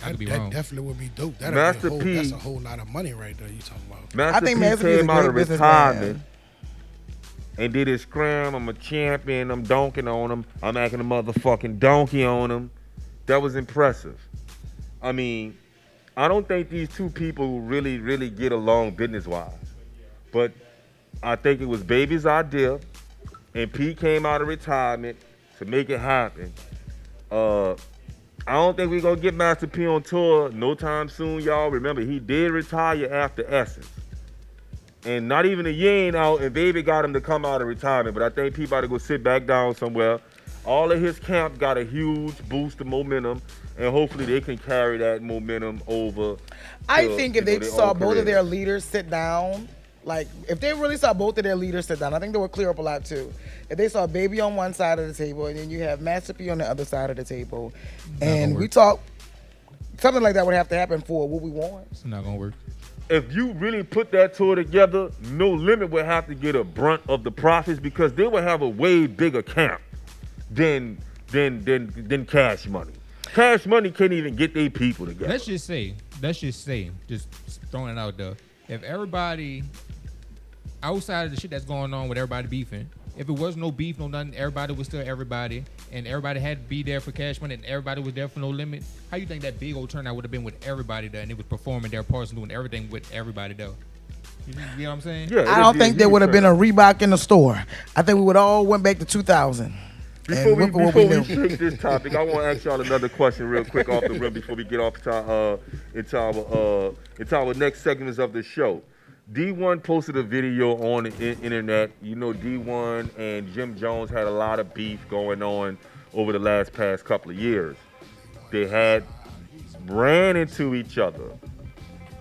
I could be that wrong. definitely would be dope. Master P- That's a whole lot of money right there. You talking about? Master think P Master P is a came out great of businessman. retirement and did his scram. I'm a champion. I'm donking on him. I'm acting a motherfucking donkey on him. That was impressive. I mean, I don't think these two people really, really get along business-wise. But I think it was Baby's idea, and P came out of retirement to make it happen. I don't think we're going to get Master P on tour no time soon, y'all. Remember, he did retire after Essence. And not even a year ain't out, and Baby got him to come out of retirement. But I think P about to go sit back down somewhere. All of his camp got a huge boost of momentum, and hopefully they can carry that momentum over. I to, think if you know, they their saw own both of their careers. leaders sit down Like, if they really saw both of their leaders sit down, I think they would clear up a lot too. If they saw Baby on one side of the table and then you have Master P on the other side of the table, and we talk, something like that would have to happen for what we want. It's not gonna work. If you really put that tour together, No Limit would have to get a brunt of the profits because they would have a way bigger camp than Cash Money. Cash Money can't even get their people together. Let's just say, just throwing it out there, if everybody outside of the shit that's going on with everybody beefing, if it was no beef, no nothing, everybody was still everybody, and everybody had to be there for Cash Money, and everybody was there for No Limit, how you think that big old turnout would have been with everybody there, and it was performing their parts and doing everything with everybody there? You know what I'm saying? Yeah, I don't think there would have been a Reebok in the store. I think we would all went back to 2000. Before we finish this topic, I want to ask y'all another question real quick off the rim before we get off into our next segments of the show. D1 posted a video on the internet. You know, D1 and Jim Jones had a lot of beef going on over the past couple of years. They had ran into each other.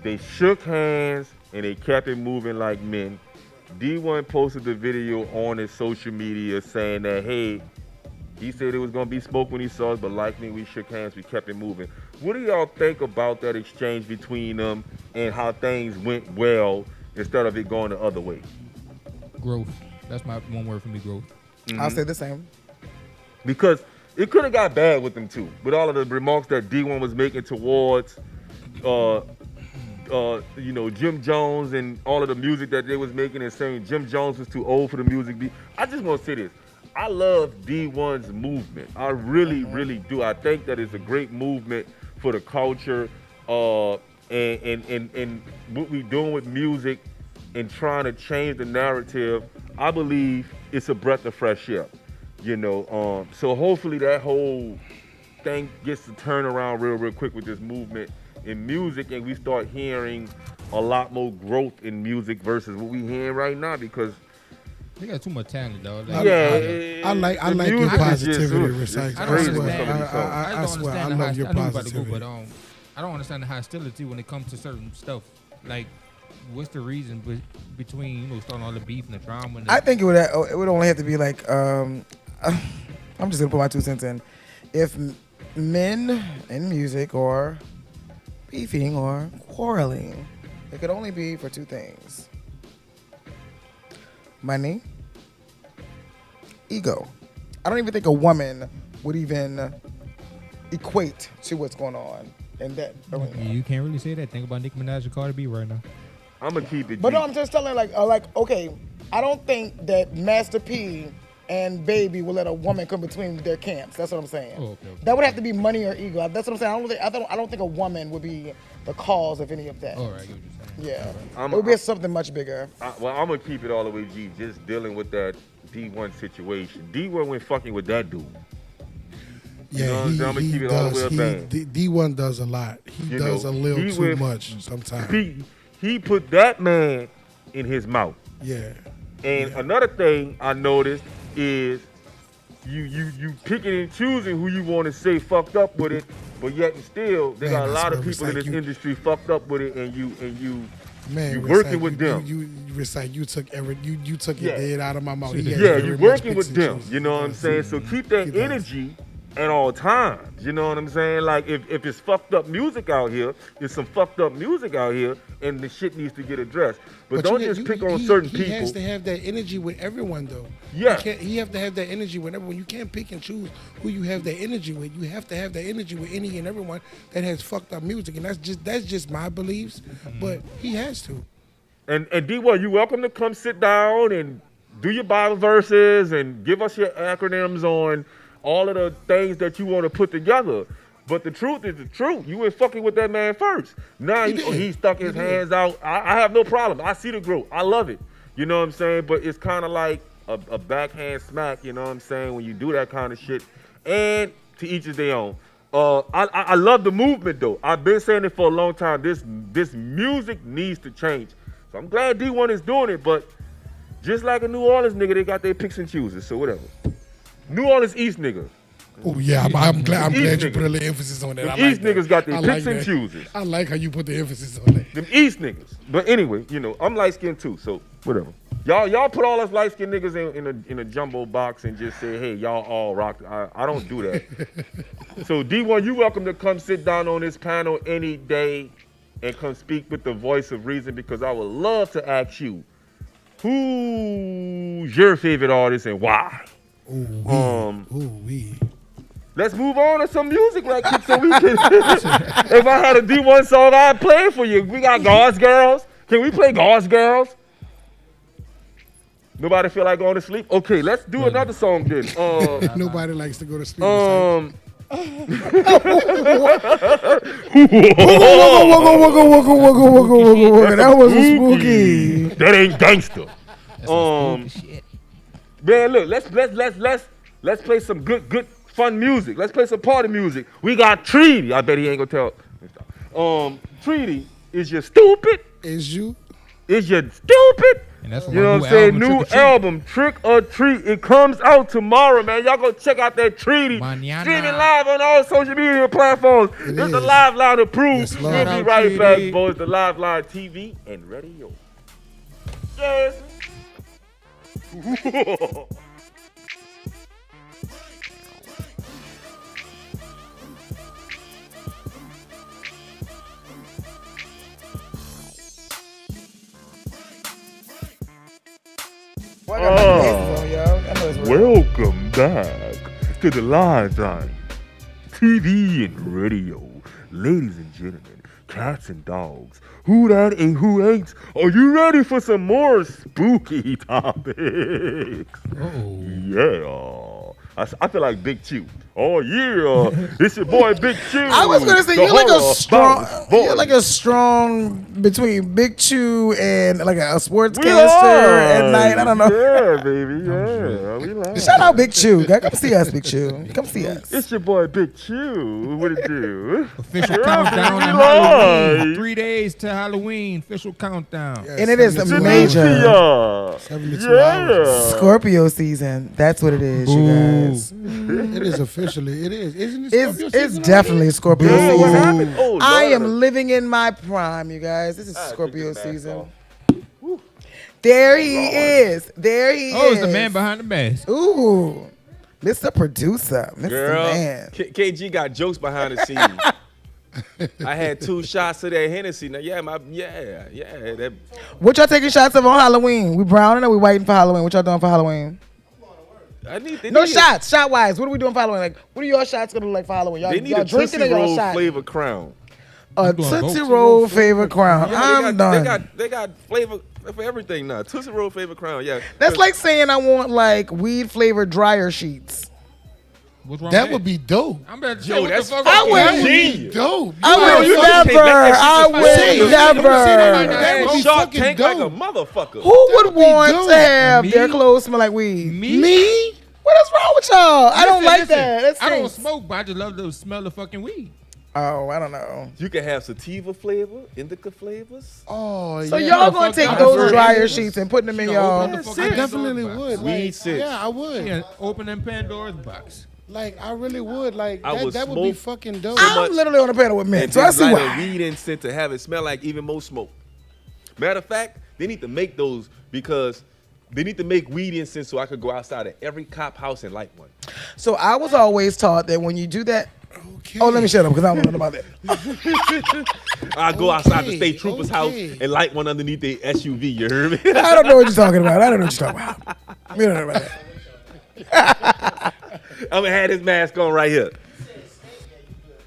They shook hands and they kept it moving like men. D1 posted the video on his social media saying that, hey, he said it was going to be smoke when he saw us, but like me, we shook hands, we kept it moving. What do y'all think about that exchange between them and how things went well instead of it going the other way? Growth. That's my one word for me, growth. Mm-hmm. I'll say the same. Because it could have got bad with them too, with all of the remarks that D1 was making towards, Jim Jones and all of the music that they was making and saying Jim Jones was too old for the music. I just want to say this. I love D1's movement. I really, really do. I think that it's a great movement for the culture, and what we doing with music and trying to change the narrative. I believe it's a breath of fresh air, So hopefully that whole thing gets to turn around real quick with this movement in music, and we start hearing a lot more growth in music versus what we hearing right now because. They got too much talent, though. I like your positivity, Recycle. I swear, I love your positivity. But I don't understand the hostility when it comes to certain stuff. Like, what's the reason between starting all the beef and the drama? I think it would only have to be like I'm just gonna put my 2 cents in. If men in music or beefing or quarreling, it could only be for 2 things. Money, ego. I don't even think a woman would even equate to what's going on in that arena. You can't really say that. Think about Nicki Minaj and Cardi B right now. I'm gonna keep it. But no, I'm just telling okay, I don't think that Master P and Baby will let a woman come between their camps. That's what I'm saying. Oh, okay. That would have to be money or ego. That's what I'm saying. I don't think a woman would be the cause of any of that. All right, I get what you're saying. Yeah, it would be something much bigger. I'm gonna keep it all the way G. Just dealing with that D1 situation. D1 went fucking with that dude. Yeah, I'm gonna keep it all the way up. D1 does a lot. He does a little too much sometimes. He put that man in his mouth. Yeah. And another thing I noticed is you picking and choosing who you want to say fucked up with it, but yet and still they got a lot of people in this industry fucked up with it, and you working with them. You took your dead out of my mouth. Yeah, you working with them. You know what I'm saying? So keep that energy at all times. You know what I'm saying? Like if it's fucked up music out here, there's some fucked up music out here, and the shit needs to get addressed. But don't just pick on certain people. He has to have that energy with everyone, though. Yeah. He have to have that energy with everyone. You can't pick and choose who you have that energy with. You have to have that energy with any and everyone that has fucked up music, and that's just my beliefs. But he has to. And D1, you're welcome to come sit down and do your Bible verses and give us your acronyms on all of the things that you want to put together. But the truth is the truth. You went fucking with that man first. Now he stuck his hands out. I have no problem. I see the growth. I love it. You know what I'm saying? But it's kind of like a backhand smack, you know what I'm saying, when you do that kind of shit. And to each is their own. I love the movement, though. I've been saying it for a long time. This music needs to change. So I'm glad D1 is doing it. But just like a New Orleans nigga, they got their picks and chooses. So whatever. New Orleans East nigga. Oh yeah, I'm glad East you put a niggas. little emphasis on that. Them I like East that. niggas got their I picks like and that. chooses. I like how you put the emphasis on that. Them East niggas. But anyway, I'm light skinned too, so whatever. Y'all put all us light skinned niggas in a jumbo box and just say, hey, y'all all rock. I don't do that. So D1, you welcome to come sit down on this panel any day and come speak with the voice of reason, because I would love to ask you, who's your favorite artist and why? Let's move on to some music right quick so we can. If I had a D1 song, I'd play it for you. We got God's Girls. Can we play God's Girls? Nobody feel like going to sleep? Okay, let's do another song then. Nobody likes to go to sleep. Whoa. That was spooky. That ain't gangster. Man, look, let's play some good fun music. Let's play some party music. We got Treaty. I bet he ain't gonna tell. Treaty, is you stupid? Is you? Is you stupid? And that's You know what I'm saying? New album, Trick or Treat. It comes out tomorrow, man. Y'all go check out that Treaty. Mañana. Streaming live on all social media platforms. It's the Live Line approved. We'll be right back, boys. The Live Line TV and radio. Yes. Welcome back to the Live Line TV and radio. Ladies and gentlemen, cats and dogs, who that and who ain't, are you ready for some more spooky topics? Oh. Yeah. I feel like Big Chew. Oh yeah, it's your boy Big Chew. I was gonna say you're like a strong between Big Chew and like a sportscaster at night. I don't know. Yeah, baby. Yeah, we like. Shout out Big Chew. Come see us, Big Chew. Come see us. It's your boy Big Chew. What it do? Official countdown to Halloween. 3 days to Halloween. Official countdown. And it is a major 72 hours. Scorpio season. That's what it is, you guys. It is officially. It is. Isn't it? It's Scorpio season definitely Scorpio Yeah, what season. happened? Oh, I Lord. am living in my prime, you guys. This is Scorpio take the mask season. off. There he is. There he is. Oh, it's the man behind the mask. Ooh, Mr. Producer, Mr. Girl, Man. KG got jokes behind the scenes. I had 2 shots of that Hennessy. Now, that What y'all taking shots of on Halloween? We browning or we waiting for Halloween? What y'all doing for Halloween? No shots. Shot wise. What are we doing for Halloween? Like, what are y'all shots gonna look like for Halloween? They need y'all a Tootsie drinking or y'all Roll shot? flavor crown. A Tootsie Roll flavor crown. Yeah, I'm done. They got flavor for everything now. Tootsie Roll flavor crown. Yeah. That's like saying I want like weed flavored dryer sheets. What's wrong That with would be dope. I'm about to Yo, say, what that's the fuck? I I'm would- doing? Genius. Dope. I would you never. take that I shit would That never. would be Shark fucking Tank dope. like a motherfucker. Who would would be want dope. to have Me? their clothes smell like weed? Me? What is wrong with y'all? I don't like Listen, that. That's I don't stinks. smoke, but I just love the smell of fucking weed. Oh, I don't know. You can have sativa flavor, indica flavors. Oh, So yeah. y'all gonna take fuck those out. dryer sheets and put them in She gonna y'all? open the fucking I definitely Pandora's would. box. Weed Like, sense. yeah, I would. Yeah, opening Pandora's box. Like, I really would. Like, I would that would be smoke fucking dope. I'm literally on the panel with men, And so I then see light why. a weed incense to have it smell like even more smoke. Matter of fact, they need to make those because they need to make weed incense so I could go outside of every cop house and light one. So I was always taught that when you do that. Okay. Oh, let me shut up because I don't know about that. I go outside the Okay, state trooper's house okay. and light one underneath the SUV. You heard me? I don't know what you're talking about. I don't know what you're talking about. You don't know about that. I'm gonna have this mask on right here.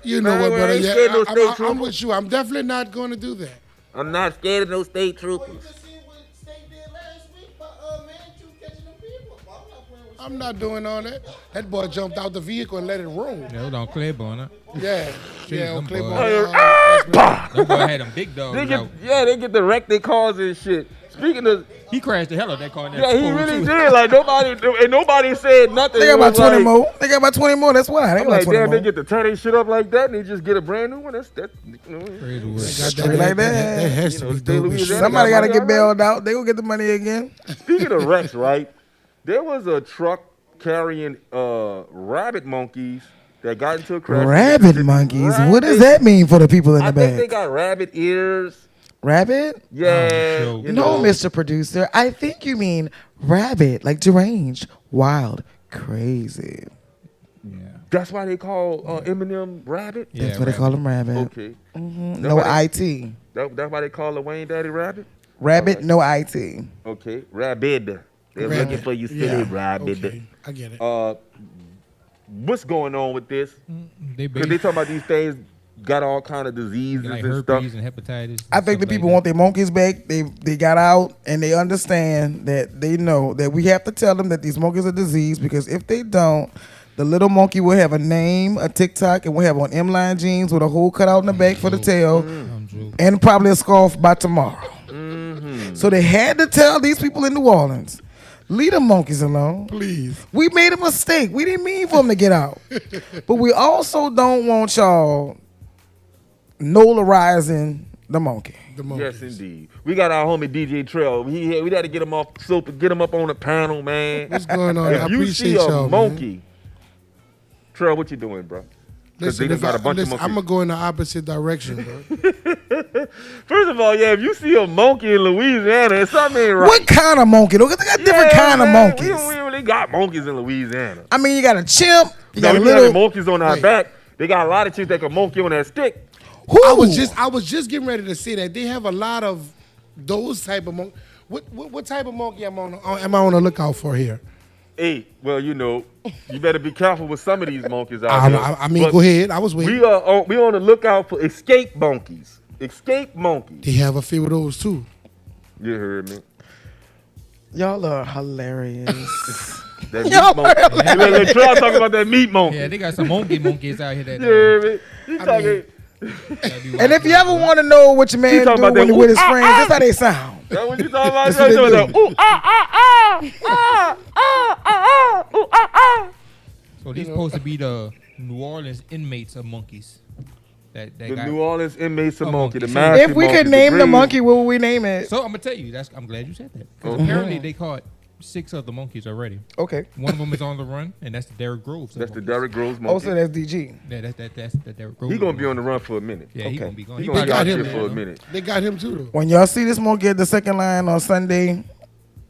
You know Man, what, well, brother? ain't Yeah, scared no I'm state trooper. with you. I'm definitely not going to do that. I'm not scared of no state troopers. You see what State did last week, but man, you catching them people. I'm not playing with I'm not doing all that. That boy jumped out the vehicle and let it roll. Yeah, hold on, Claiborne, huh? Yeah. Yeah, them on Claiborne. boys. That boy had them big dogs out. They get the wreck their cars and shit. Speaking of, He crashed the hell out of that car in that yeah, he pole, really too. did. Like nobody said nothing. They It got about was 20 like- more. They got about 20 more. That's why. They I'm got about like, 20 damn, more. they get to tear their shit up like that and they just get a brand new one. That's Crazy word. Straight like that. That has You to know, be State dope. as Louisiana shit. Somebody got to money get bailed out. They gonna get the money again. Speaking of wrecks, right? There was a truck carrying rabbit monkeys that got into a crash. Rabbit monkeys. What does that mean for the people in the I think they back? got rabbit ears. Rabbit? Yeah. sure. You No, know. Mr. Producer. I think you mean rabbit, like deranged, wild, crazy. Yeah. That's why they call Eminem rabbit. Yeah, That's what they call them, rabbit. Okay. No why IT. That's why they call Lil Wayne Daddy rabbit. Rabbit, Alright. no IT. Okay. Rabbit. They're Rabbit. looking for you, silly rabbit. Okay, I get it. What's going on with this? They Because they talking about these things got all kind of diseases like and stuff. herpes and hepatitis. I think the people want their monkeys back. They got out and they understand that they know that we have to tell them that these monkeys are diseased, because if they don't, the little monkey will have a name, a TikTok, and we'll have on M-line jeans with a hole cut out in the back for the tail, I'm joking. and probably a scarf by tomorrow. So they had to tell these people in New Orleans, leave the monkeys alone. Please. We made a mistake. We didn't mean for them to get out. But we also don't want y'all nolarizing the monkey. The monkeys. Yes, indeed. We got our homie DJ Trail. We got to get him off soap and get him up on the panel, man. What's going on? I If you see appreciate a y'all, monkey, Trail, what you doing, bro? Because they Listen, just got a bunch of I'm monkeys. gonna go in the opposite direction, bro. First of all, yeah, if you see a monkey in Louisiana, it's something ain't right. What kind of monkey? Look, they got different Yeah, kind of man, monkeys. We don't really got monkeys in Louisiana. I mean, you got a chimp. You Now, got a we got little. monkeys on our Wait. back. They got a lot of chicks that can monkey on that stick. Who? I was just getting ready to say that they have a lot of those type of monkey. What type of monkey am I on the lookout for here? Hey, well, you better be careful with some of these monkeys out there. I mean, But go ahead. I was waiting. we on the lookout for escape monkeys. Escape monkeys. They have a few of those too. You heard me. Y'all are hilarious. That meat Y'all monkey. are Let Trail talk about that meat monkey. Yeah, they got some monkeys out here that. You heard me? He talking. And if you ever want to know what your man do talking about when that he with his ooh, ah, friends, ah. that's how they sound. That's what you talking about? That's what they Trail? do. That, ooh, ah, ah, ah, ah, ah, ah, ooh, ah, ah. So these supposed to be the New Orleans inmates of monkeys. That The got. New Orleans inmates of A monkey. The monkey. massive If we monkey, could name the green- monkey, what would we name it? So I'm gonna tell you. I'm glad you said that. 'Cause Okay. apparently they caught 6 of the monkeys already. Okay. One of them is on the run, and that's the Derrick Groves. of That's the monkeys. Derrick Groves Also, monkey. that's DG. Yeah, that's the Derrick Groves. He gonna be on the run for a minute. Yeah, he Okay. gonna be gone. He He gonna be probably out got here him, for a man. minute. They got him too, though. When y'all see this monkey at the second line on Sunday,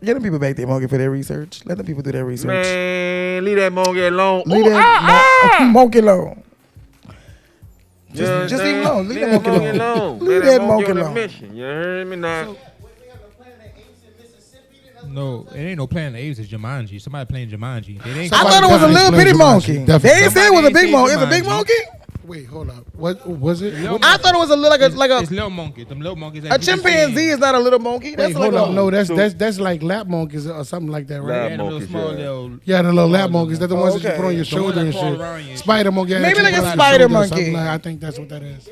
get them people back there monkey for their research. Let them people do their research. Man, leave that monkey alone. Leave Ooh, that monkey alone. You know what I'm Just leave saying? him alone. Leave that monkey alone. Leave Leave that that monkey monkey on a alone. mission. You heard me now? What, they have a planet of apes in Mississippi? Then No, it ain't no Planet of the Apes. It's Jumanji. Somebody playing Jumanji. They ain't. I thought it was a Somebody little definitely bitty played monkey. Jumanji. They Definitely. ain't say it was a big Somebody monkey. ain't It's a big said monkey. Wait, hold up. What was it? Little I thought it was a little It's little monkeys. Them little monkeys. a chimpanzee is not a little monkey. That's Wait, like hold up. No, a, that's like lap monkeys or something like that, right? Lap Yeah, them little monkeys, small yeah. little. Yeah, the little lap monkeys. They're the ones that you okay. put on your The ones shoulder that and crawl around you. shit. Spider monkey. yeah, Maybe you like a put on your spider shoulder or something monkey. like- I think that's what that is.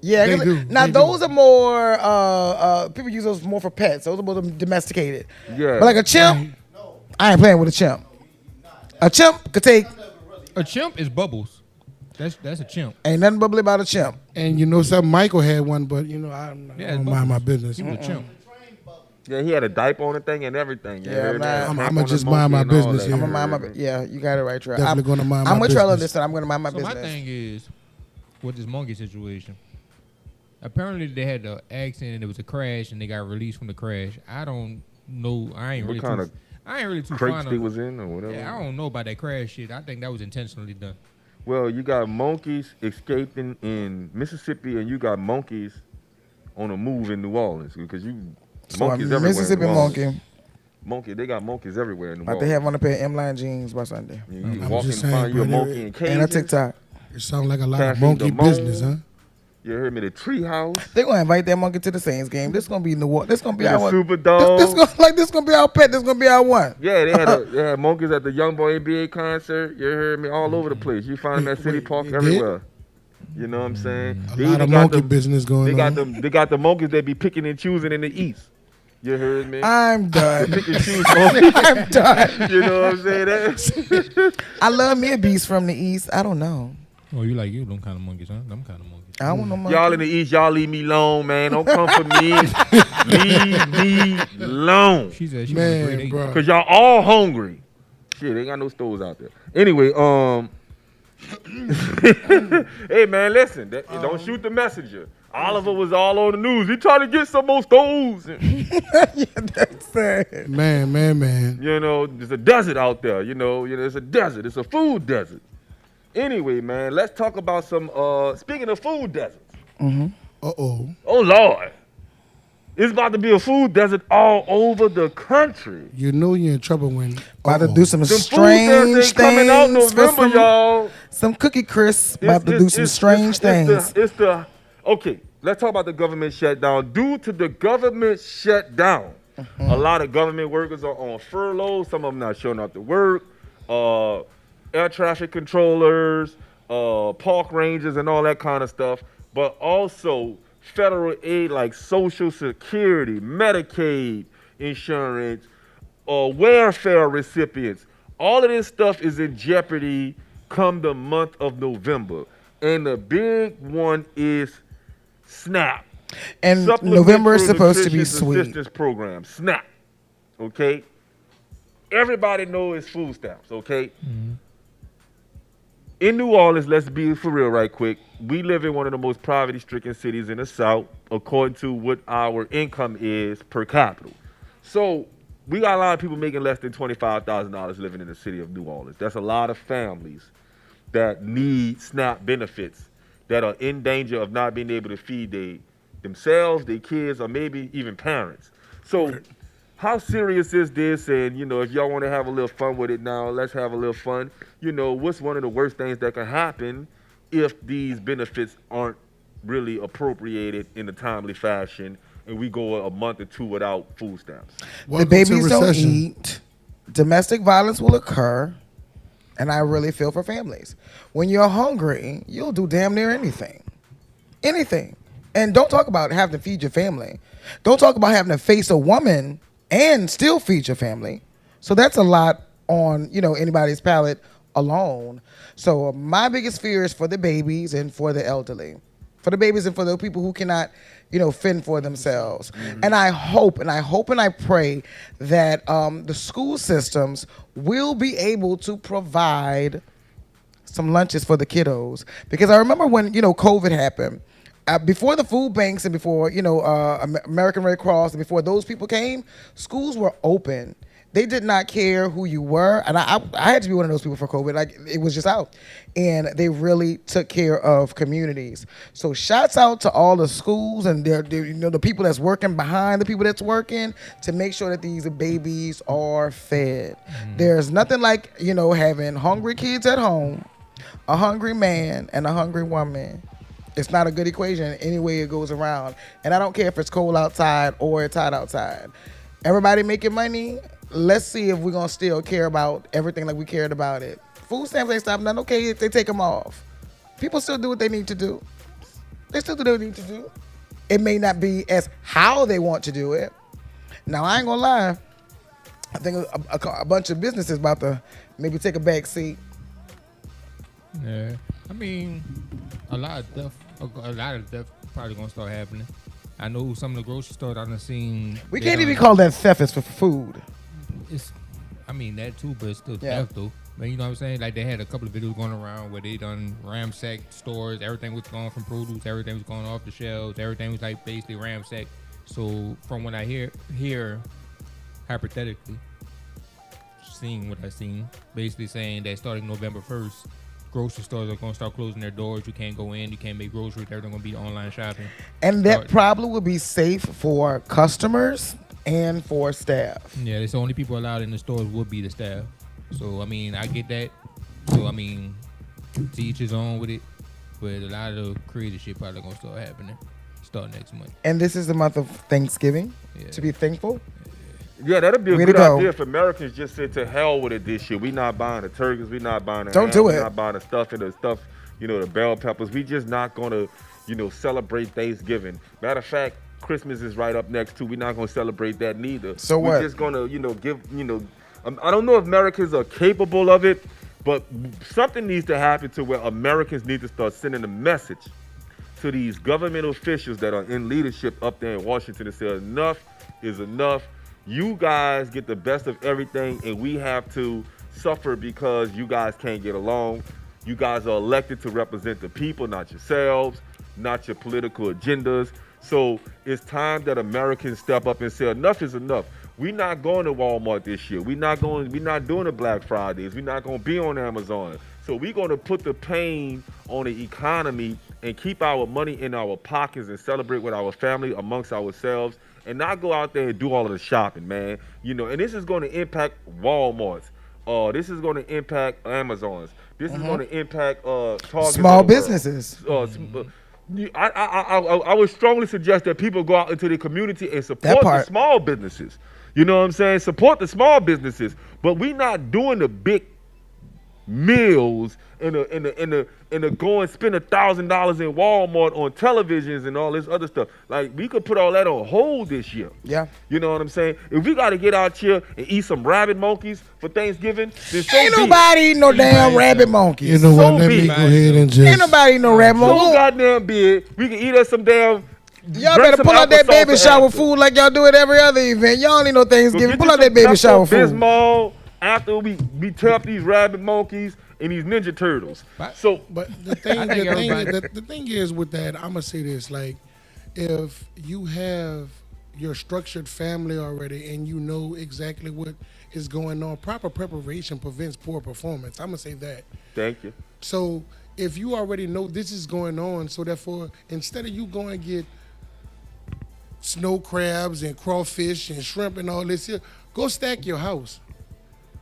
yeah. They 'cause- do. Now They those do. are more. People use those more for pets. Those are more domesticated. Yeah. But like a chimp, I ain't playing with a chimp. A chimp could take. A chimp is Bubbles. That's a chimp. Ain't nothing bubbly about a chimp. And you know something, Michael had one, but you know, I Yeah, don't it's mind my Bubbles. business. He was a chimp. Yeah, he had a diaper on the thing and everything. You Yeah, heard me? man. Strap I'ma on the just monkey mind my and all business that. here. I'm gonna mind my. Yeah, you got it right, Trey. Definitely gonna mind my I'm with Trell on business. this, and I'm gonna mind my So business. my thing is, with this monkey situation, apparently they had an accident and it was a crash and they got released from the crash. I don't know. I ain't What really kind too. of I ain't really too Crates fond they of. was in or whatever. Yeah, I don't know about that crash shit. I think that was intentionally done. Well, you got monkeys escaping in Mississippi, and you got monkeys on a move in New Orleans because you So a monkeys everywhere. in Mississippi New Orleans. monkey. Monkey, they got monkeys everywhere in New About to Orleans. have on a pair of M-line jeans by Sunday. You I'm walk in just and find saying, you a bro, monkey in And a cages. TikTok. It sounds like a lot of Passing monkey the moan. business, huh? You heard me? The treehouse, They're gonna invite that monkey to the Saints game. This gonna be New Orleans. This gonna be the our. Superdome. This gonna be our pet. This gonna be our one. Yeah, they had monkeys at the Young Boy NBA concert. You heard me? All over the place. You find them at City Park they did? everywhere. You know what I'm saying? A They lot even of got monkey them- business going They got on. them. They got the monkeys that be picking and choosing in the East. You heard me? I'm done. Pick and choose monkeys. I'm done. You know what I'm saying? That- I love me a beast from the East. I don't know. Oh, you like you them kind of monkeys, huh? Them kind of monkeys. I don't want no monkey. Y'all in the East, y'all leave me alone, man. Don't come for me. Leave me alone. She said she was Man, great. bro. Cause y'all all hungry. Shit, ain't got no stores out there. Anyway, hey man, listen. Don't shoot the messenger. Oliver was all on the news. He trying to get some more stoves. Yeah, that's sad. Man. You know, there's a desert out there. You know, it's a desert. It's a food desert. Anyway, man, let's talk about some. Speaking of food deserts. Uh-oh. Oh Lord, it's about to be a food desert all over the country. You know you're in trouble when... About to do some Them food strange deserts ain't coming out things. November, y'all. Some cookie crisps. About to do some strange things. Okay, let's talk about the government shutdown. Due to the government shutdown, a lot of government workers are on furlough. Some of them not showing up to work. Air traffic controllers, park rangers, and all that kind of stuff. But also federal aid like Social Security, Medicaid insurance, welfare recipients. All of this stuff is in jeopardy come the month of November. And the big one is SNAP. And Supplemental November is supposed to be Nutrition sweet. Assistance Program, SNAP. Okay? Everybody knows it's food stamps, okay? In New Orleans, let's be for real right quick, we live in one of the most poverty-stricken cities in the South, according to what our income is per capita. So we got a lot of people making less than $25,000 living in the city of New Orleans. That's a lot of families that need SNAP benefits that are in danger of not being able to feed themselves, their kids, or maybe even parents. So how serious is this? And, if y'all want to have a little fun with it now, let's have a little fun. What's one of the worst things that can happen if these benefits aren't really appropriated in a timely fashion and we go a month or two without food stamps? The babies don't eat. Domestic violence will occur. And I really feel for families. When you're hungry, you'll do damn near anything. Anything. And don't talk about having to feed your family. Don't talk about having to face a woman and still feed your family. So that's a lot on, anybody's palate alone. So my biggest fear is for the babies and for the elderly. For the babies and for the people who cannot, fend for themselves. And I hope and I pray that the school systems will be able to provide some lunches for the kiddos. Because I remember when, COVID happened, before the food banks and before, American Red Cross and before those people came, schools were open. They did not care who you were. And I had to be one of those people for COVID. Like, it was just out. And they really took care of communities. So shouts out to all the schools and the people that's working behind the people that's working to make sure that these babies are fed. There's nothing like, having hungry kids at home, a hungry man, and a hungry woman. It's not a good equation any way it goes around. And I don't care if it's cold outside or it's hot outside. Everybody making money. Let's see if we're going to still care about everything like we cared about it. Food stamps ain't stopping nothing. Okay, if they take them off. People still do what they need to do. They still do what they need to do. It may not be as how they want to do it. Now, I ain't going to lie. I think a bunch of businesses about to maybe take a back seat. Yeah. I mean, a lot of stuff probably going to start happening. I know some of the grocery stores I've seen. We can't even call that theft. It's for food. That too, but it's still theft though. But you know what I'm saying? Like, they had a couple of videos going around where they done ransacked stores. Everything was gone from produce. Everything was going off the shelves. Everything was like basically ransacked. So from what I hear hypothetically, seeing what I've seen, basically saying that starting November 1st, grocery stores are going to start closing their doors. You can't go in. You can't make groceries. Everything going to be online shopping. And that probably will be safe for customers and for staff. Yeah, it's the only people allowed in the stores would be the staff. So, I get that. So, to each his own with it. But a lot of the creative shit probably going to start happening starting next month. And this is the month of Thanksgiving, to be thankful. Yeah, that'd be a Way good to go. idea if Americans just said to hell with it this year. We not buying the turkeys. We not buying the Don't ham, do we it. not buying the stuff and the stuff, the bell peppers. We just not going to, celebrate Thanksgiving. Matter of fact, Christmas is right up next too. We're not going to celebrate that neither. So We're what? just going to, give, I don't know if Americans are capable of it, But something needs to happen to where Americans need to start sending a message to these government officials that are in leadership up there in Washington and say enough is enough. You guys get the best of everything, and we have to suffer because you guys can't get along. You guys are elected to represent the people, not yourselves, not your political agendas. So it's time that Americans step up and say enough is enough. We're not going to Walmart this year. We're not doing the Black Fridays. We're not going to be on Amazon. So we're going to put the pain on the economy and keep our money in our pockets and celebrate with our family amongst ourselves and not go out there and do all of the shopping, man. You know, and this is going to impact Walmarts. This is going to impact Amazons. This is going to impact Targets. Small businesses. I would strongly suggest that people go out into the community and support the small businesses. You know what I'm saying? Support the small businesses. But we're not doing the big meals and go and spend $1,000 in Walmart on televisions and all this other stuff. Like, we could put all that on hold this year. Yeah. You know what I'm saying? If we got to get out here and eat some rabbit monkeys for Thanksgiving, then so ain't nobody eating no damn rabbit monkeys. You know what? Let me go ahead and just. Ain't nobody eating no rabbit monkeys. So goddamn big. We can eat us some damn. Y'all better pull out that baby shower food like y'all do at every other event. Y'all don't need no Thanksgiving. Pull out that baby shower food. Bismol after we tear up these rabbit monkeys and these Ninja Turtles. But the thing is with that, I'm gonna say this: like, if you have your structured family already and you know exactly what is going on, proper preparation prevents poor performance. I'm gonna say that. Thank you. So if you already know this is going on, so therefore, instead of you going to get snow crabs and crawfish and shrimp and all this here, go stack your house.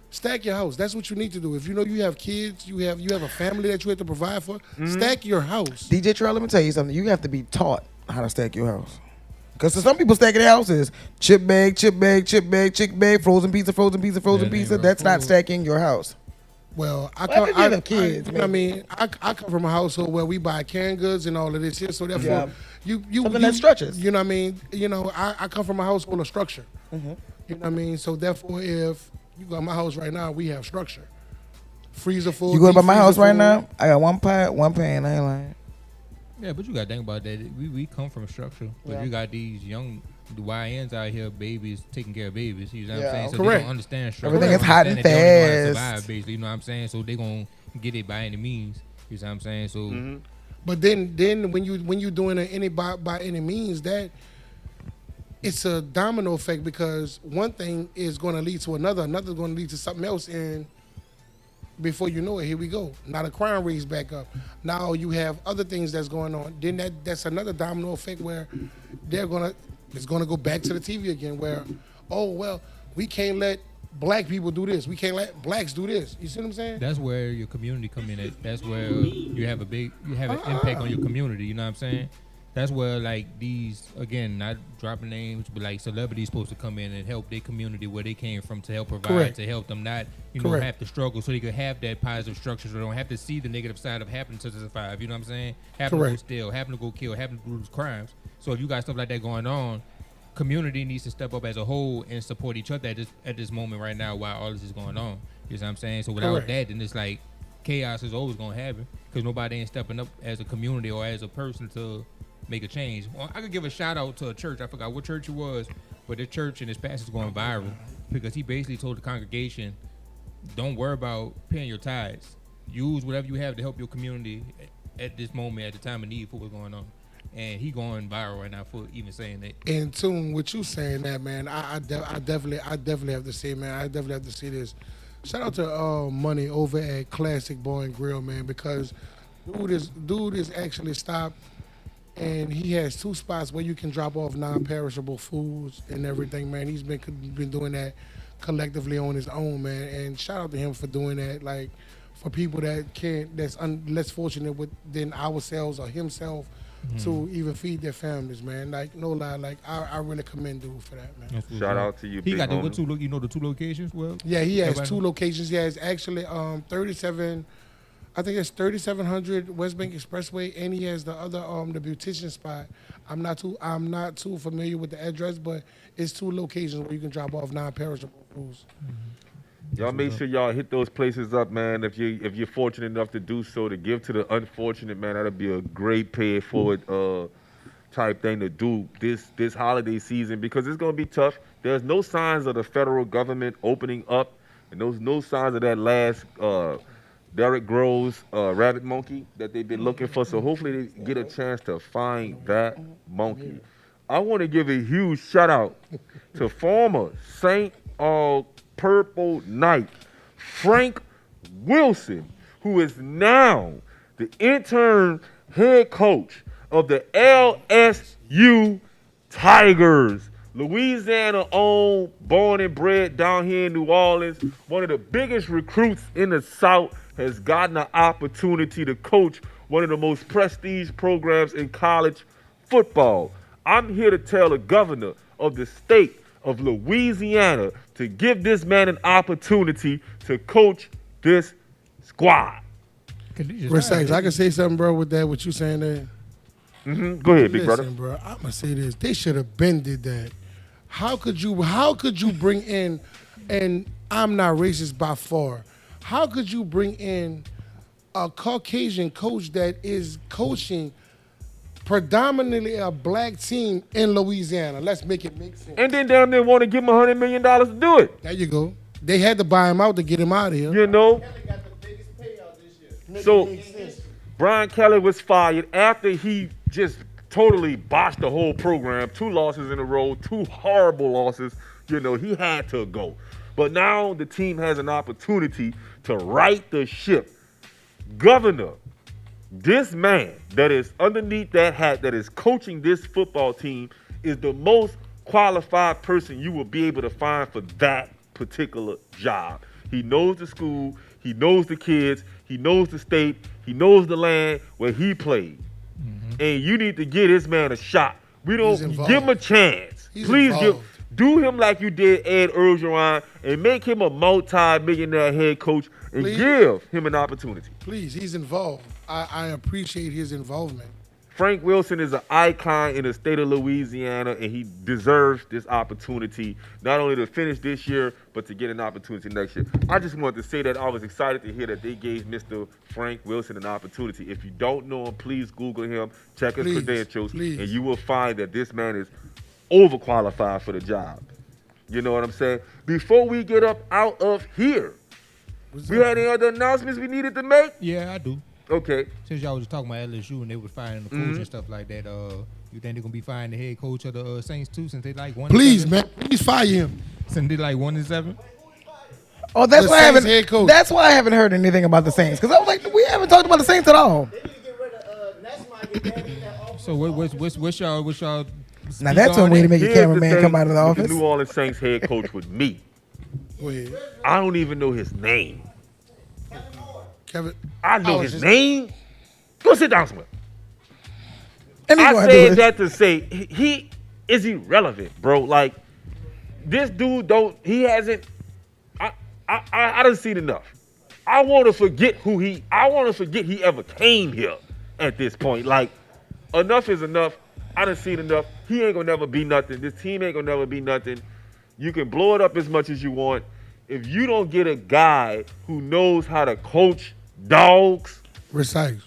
Stack your house. That's what you need to do. If you know you have kids, you have a family that you have to provide for, stack your house. DJ Terrell, let me tell you something. You have to be taught how to stack your house. Because some people stacking their houses, chip bag, frozen pizza. That's not stacking your house. Well, I come from a household where we buy canned goods and all of this here, so therefore something that stretches. You know what I mean? You know, I come from a household of structure. You know what I mean? So therefore, if you go to my house right now, we have structure. Freezer full. You go by my house right now? I got one pot, one pan. I ain't lying. Yeah, but you got to think about that. We come from structure, but you got these young YNs out here, babies taking care of babies. You know what I'm saying? So correct. they don't understand structure. Everything is hot and They don't know how to fast. survive, basically. You know what I'm saying? So they gonna get it by any means. You know what I'm saying? So. But then when you doing it by any means, that it's a domino effect, because one thing is going to lead to another is going to lead to something else, and before you know it, here we go. Now the crime rate's back up. Now you have other things that's going on. Then that's another domino effect where it's gonna go back to the TV again, where, oh well, we can't let black people do this. We can't let blacks do this. You see what I'm saying? That's where your community come in at. That's where you have an impact on your community. You know what I'm saying? That's where, like, these, again, not dropping names, but like celebrities supposed to come in and help their community where they came from, to help provide, Correct. to help them not, have to struggle, so they could have that positive structure, so they don't have to see the negative side of having to survive. You know what I'm saying? Having to go steal, having to go kill, having to do those crimes. So if you got stuff like that going on, community needs to step up as a whole and support each other at this moment right now while all this is going on. You know what I'm saying? So without that, then it's like chaos is always going to happen, because nobody ain't stepping up as a community or as a person to make a change. Well, I could give a shout out to a church. I forgot what church it was, but the church and his pastor's going viral because he basically told the congregation, don't worry about paying your tithes. Use whatever you have to help your community at this moment, at the time of need for what's going on. And he going viral right now for even saying that. In tune with you saying that, man, I definitely have to say, man, I definitely have to say this. Shout out to Money over at Classic Bar and Grill, man, because dude is actually stopped, and he has 2 spots where you can drop off non-perishable foods and everything, man. He's been doing that collectively on his own, man. And shout out to him for doing that, like, for people that that's less fortunate than ourselves or himself to even feed their families, man. Like, no lie, like, I really commend dude for that, man. Shout out to you. He got the the 2 locations. Well, yeah, he has 2 locations. He has actually 37. I think it's 3700 West Bank Expressway, and he has the other the beautician spot. I'm not too familiar with the address, but it's 2 locations where you can drop off non-perishable foods. Y'all make sure y'all hit those places up, man. If you're fortunate enough to do so, to give to the unfortunate, man, that'll be a great pay it forward type thing to do this holiday season, because it's gonna be tough. There's no signs of the federal government opening up, and there's no signs of that last Derrick Groves rabbit monkey that they've been looking for. So hopefully they get a chance to find that monkey. I want to give a huge shout out to former St. Purple Knight Frank Wilson, who is now the interim head coach of the LSU Tigers. Louisiana owned, born and bred down here in New Orleans. One of the biggest recruits in the South has gotten an opportunity to coach one of the most prestige programs in college football. I'm here to tell the governor of the state of Louisiana to give this man an opportunity to coach this squad. Respect. I can say something, bro, with that, what you saying there. Go ahead, big brother. Listen, bro, I'm gonna say this. They should have been did that. How could you bring in, and I'm not racist by far, how could you bring in a Caucasian coach that is coaching predominantly a black team in Louisiana? Let's make it make sense. And then down there want to give him $100 million to do it. There you go. They had to buy him out to get him out of here. You know? Kelly got the biggest payout this year. So Brian Kelly was fired after he just totally botched the whole program. 2 losses in a row, 2 horrible losses. You know, he had to go. But now the team has an opportunity to right the ship. Governor, this man that is underneath that hat, that is coaching this football team, is the most qualified person you will be able to find for that particular job. He knows the school, he knows the kids, he knows the state, he knows the land where he played. And you need to give this man a shot. We don't give him a chance. Please do him like you did Ed Orgeron and make him a multi-millionaire head coach and give him an opportunity. Please, he's involved. I appreciate his involvement. Frank Wilson is an icon in the state of Louisiana, and he deserves this opportunity, not only to finish this year, but to get an opportunity next year. I just wanted to say that I was excited to hear that they gave Mr. Frank Wilson an opportunity. If you don't know him, please Google him, check his credentials, and you will find that this man is overqualified for the job. You know what I'm saying? Before we get up out of here, we had any other announcements we needed to make? Yeah, I do. Okay. Since y'all was talking about LSU and they was firing the coach and stuff like that, you think they're gonna be firing the head coach of the Saints too, since they like 1-7? Please, man, please fire him. Since they like 1-7. Oh, that's The why I Saints haven't. head coach. That's why I haven't heard anything about the Saints, because I was like, we haven't talked about the Saints at all. They need to get rid of Nesmar, get that in that office. So what's y'all? Now that's one way to make a Here's the cameraman thing come out of the with office. The New Orleans Saints head coach with me. Go ahead. I don't even know his name. Kevin. I know his name. Go sit down somewhere. And he I gonna do said it. that to say he is irrelevant, bro. Like, this dude he hasn't, I done seen enough. I want to forget he ever came here at this point. Like, enough is enough. I done seen enough. He ain't gonna never be nothing. This team ain't gonna never be nothing. You can blow it up as much as you want. If you don't get a guy who knows how to coach dogs, Recite.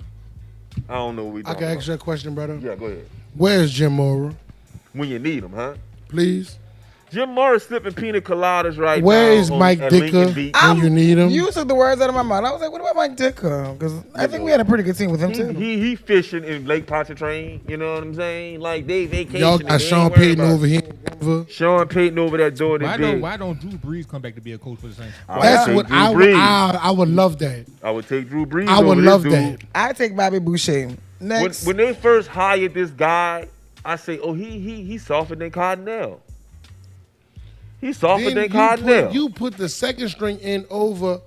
I don't know what we I talking can about. ask you a question, brother. Yeah, go ahead. Where's Jim Mora? When you need him, huh? Please. Jim Morris slipping pina coladas right now. Where is on- Mike at Dicker Lincoln Beach. when you need him? You took the words out of my mouth. I was like, what about Mike Dicker? Because I think we had a pretty good team with him too. He fishing in Lake Pontchartrain. You know what I'm saying? Like, they vacation. Y'all got Sean Payton over here in Denver. Sean Payton over there doing it big. Why don't Drew Brees come back to be a coach for the Saints? That's would what take I Drew would. Brees. I would love that. I would take Drew Brees. I would over love this that. dude. I take Bobby Boucher. Next. When they first hired this guy, I say, oh, he's softer than Cardinal. He's softer Then than Cardinal. you put the second string in over.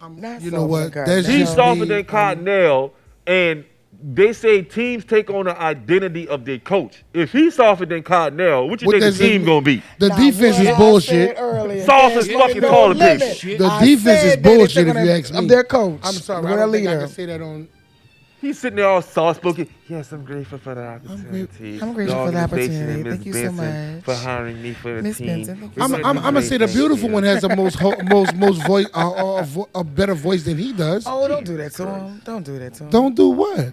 Not You know softer what? than That's Cardinal. He's softer than Cardinal, and they say teams take on the identity of their coach. If he's softer than Cardinal, what you What think the does it team mean? gonna be? The Now, defense what is I bullshit. said earlier, Soft there's as fucking no toilet limit. paper. The I defense is said that they bullshit took if on you a- ask me. Of their coach. I'm sorry. with I a don't think I leader. can say that on. He's sitting there all soft-spoken. Yes, I'm grateful for the opportunity. I'm grateful for the organization and opportunity. Miss Thank you so Benson much. for hiring me for the Miss team. Benson, thank you We're so gonna much. do I'm gonna great, say the thank beautiful you. one has the most voice, a better voice than he does. Oh, don't do that to him. Don't do that to him. Don't do what?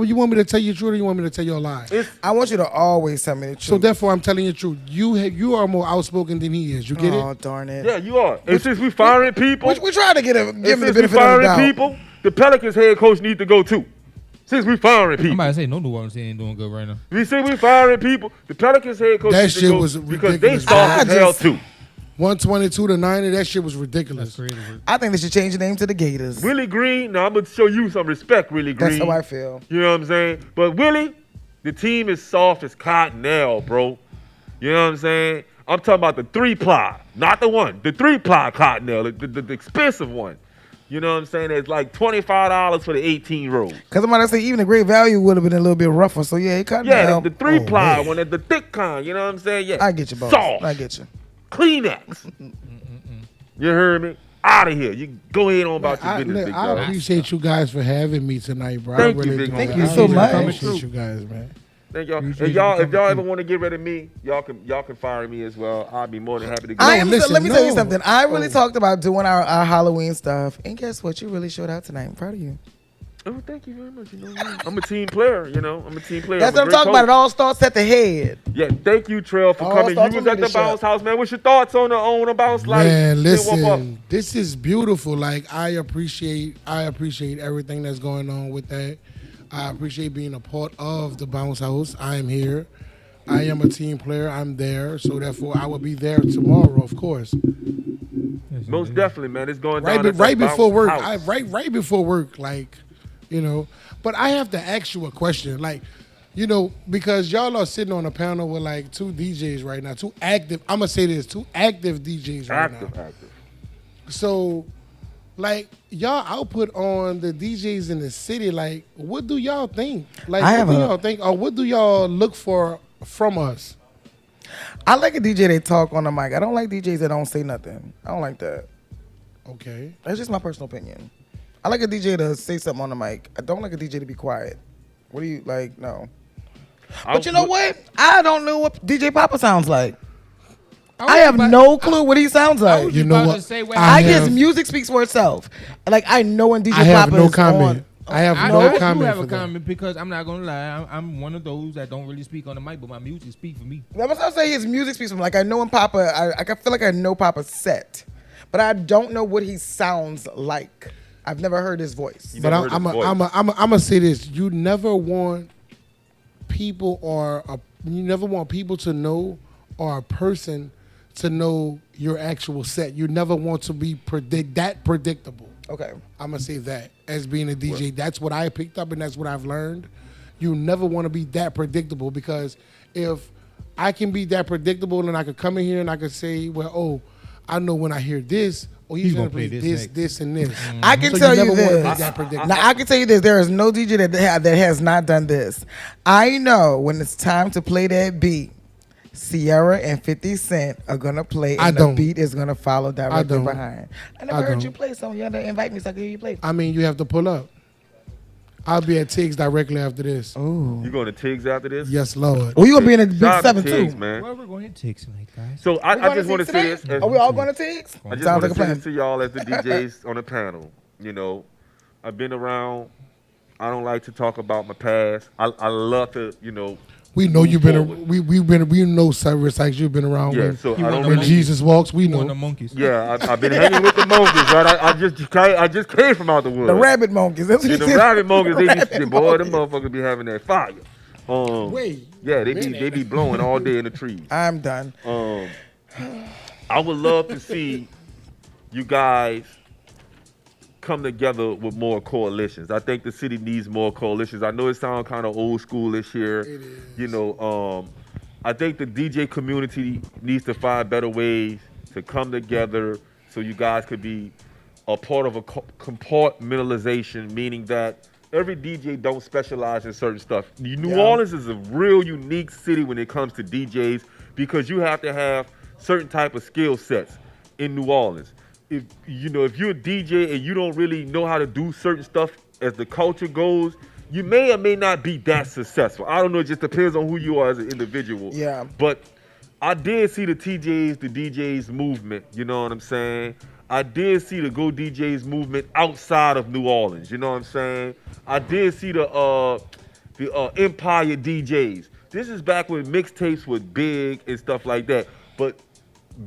You want me to tell you the truth, or you want me to tell you a lie? I want you to always tell me the truth. So therefore, I'm telling you the truth. You are more outspoken than he is. You get Oh, it? darn it. Yeah, you are. And since we firing people, We try to give him the since we benefit of the firing doubt. people, the Pelicans head coach needs to go too. Since we firing I'm people. about to say no New Orleans ain't doing good right now. We see we firing people. The Pelicans head coach That needs to shit go was because they ridiculous. soft as hell too. 122 to 90. That shit was That's ridiculous. crazy. I think they should change the name to the Gators. Willie Green, now I'm gonna show you some respect, Willie Green. That's how I feel. You know what I'm saying? But Willie, the team is soft as cotton now, bro. You know what I'm saying? I'm talking about the 3-ply, not the one, the 3-ply cottonelle, the expensive one. You know what I'm saying? It's like $25 for the 18 rows. Because I'm about to say, even the great value would have been a little bit rougher. So, yeah, he cut Yeah, down. the 3-ply one, the thick kind. You know what I'm saying? Yeah. I get you, boss. Soft. I get you. Kleenex. You heard me? Out of here. You go ahead on about your business, big I dog. appreciate you guys for having me tonight, bro. Thank I you, really big do. man. Thank you I so really much. appreciate you guys, man. Thank y'all. Appreciate If y'all, you if y'all coming ever want to get rid of me, y'all can fire me as well. I'll be more than happy to get I am. listen, let me tell you no. something. I really talked about doing our Halloween stuff. And guess what? You really showed out tonight. I'm proud of you. Oh, thank you very much. You know what I mean? I'm a team player, you know. I'm a team player. That's I'm a what I'm great talking about. It coach. all starts at the head. Yeah, thank you, Trail, for All coming. You starts was with at the leadership. bounce house, man. What's your thoughts on the bounce life? Man, Then whoop up. listen, this is beautiful. Like I appreciate everything that's going on with that. I appreciate being a part of the bounce house. I am here. I am a team player. I'm there, so therefore I will be there tomorrow, of course. Most definitely, man. It's going Right, down. at the right before bounce work. house. Right before work, like, you know. But I have to ask you a question, like, you know, because y'all are sitting on a panel with like 2 DJs right now, 2 active. I'm gonna say this, 2 active DJs right now. Active. So, like, y'all output on the DJs in the city, like, what do y'all think? Like, what do y'all think, or what do y'all look for from us? I like a DJ that talk on the mic. I don't like DJs that don't say nothing. I don't like that. Okay. That's just my personal opinion. I like a DJ to say something on the mic. I don't like a DJ to be quiet. What do you like? No. But you know what? I don't know what DJ Papa sounds like. I have no clue what he sounds I like. was You just know about what? to say, I have- guess music speaks for itself. Like I know when DJ I have Papa no is comment. on. I have I no do comment have for a that. comment because I'm not gonna lie. I'm one of those that don't really speak on the mic, but my music speak for me. That's what I'm saying. His music speaks for him. Like I know when Papa. I feel like I know Papa's set, but I don't know what he sounds like. I've never heard his voice. You But never heard his voice. I'm gonna say this: you never want people to know, or a person to know your actual set. You never want to be that predictable. Okay. I'm gonna say that as being a DJ, that's what I picked up and that's what I've learned. You never want to be that predictable, because if I can be that predictable and I could come in here and I could say, well, oh, I know when I hear this, oh, he's gonna play this, this, and this. I can So tell you never wanna be this. that predictable. Now I can tell you this. There is no DJ that has not done this. I know when it's time to play that beat, Sierra and 50 Cent are gonna play, I and don't. the beat is gonna follow directly don't. behind. I never I heard don't. you play, so you had to invite me so I could hear you play. I mean, you have to pull up. I'll be at Tiggs directly after this. Ooh. You going to Tiggs after this? Yes, Lord. Well, you gonna be in a big Shout out to 7 Tiggs, too. man. Well, we're going to take tonight, guys. So We I going just want to Tiggs say today? this. as- Are we all going to Tiggs? I just Sounds want like a to say plan. this to y'all as the DJs on the panel. You know, I've been around. I don't like to talk about my past. I love to, you know. We know move you've been. forward. We know Cyrus like you've been around Yeah, when, so He I one don't of when the really. Jesus walks. We One of know. the monkeys. Yeah, I've been hanging with the monkeys, right? I just came from out the woods. The rabbit monkeys. That's what And he the said. rabbit monkeys, they Rabbit be boy, them monkeys. motherfuckers be having that fire. Wait, Yeah, they be blowing all day in the trees. I'm done. I would love to see you guys come together with more coalitions. I think the city needs more coalitions. I know it sounds kind of old schoolish here. It is. You know, I think the DJ community needs to find better ways to come together so you guys could be a part of a compartmentalization, meaning that every DJ don't specialize in certain stuff. New Yeah. Orleans is a real unique city when it comes to DJs because you have to have certain type of skill sets in New Orleans. If you're a DJ and you don't really know how to do certain stuff as the culture goes, you may or may not be that successful. I don't know. It just depends on who you are as an individual. Yeah. But I did see the TJs, the DJs movement. You know what I'm saying? I did see the Go DJs movement outside of New Orleans. You know what I'm saying? I did see the Empire DJs. This is back when mixtapes was big and stuff like that. But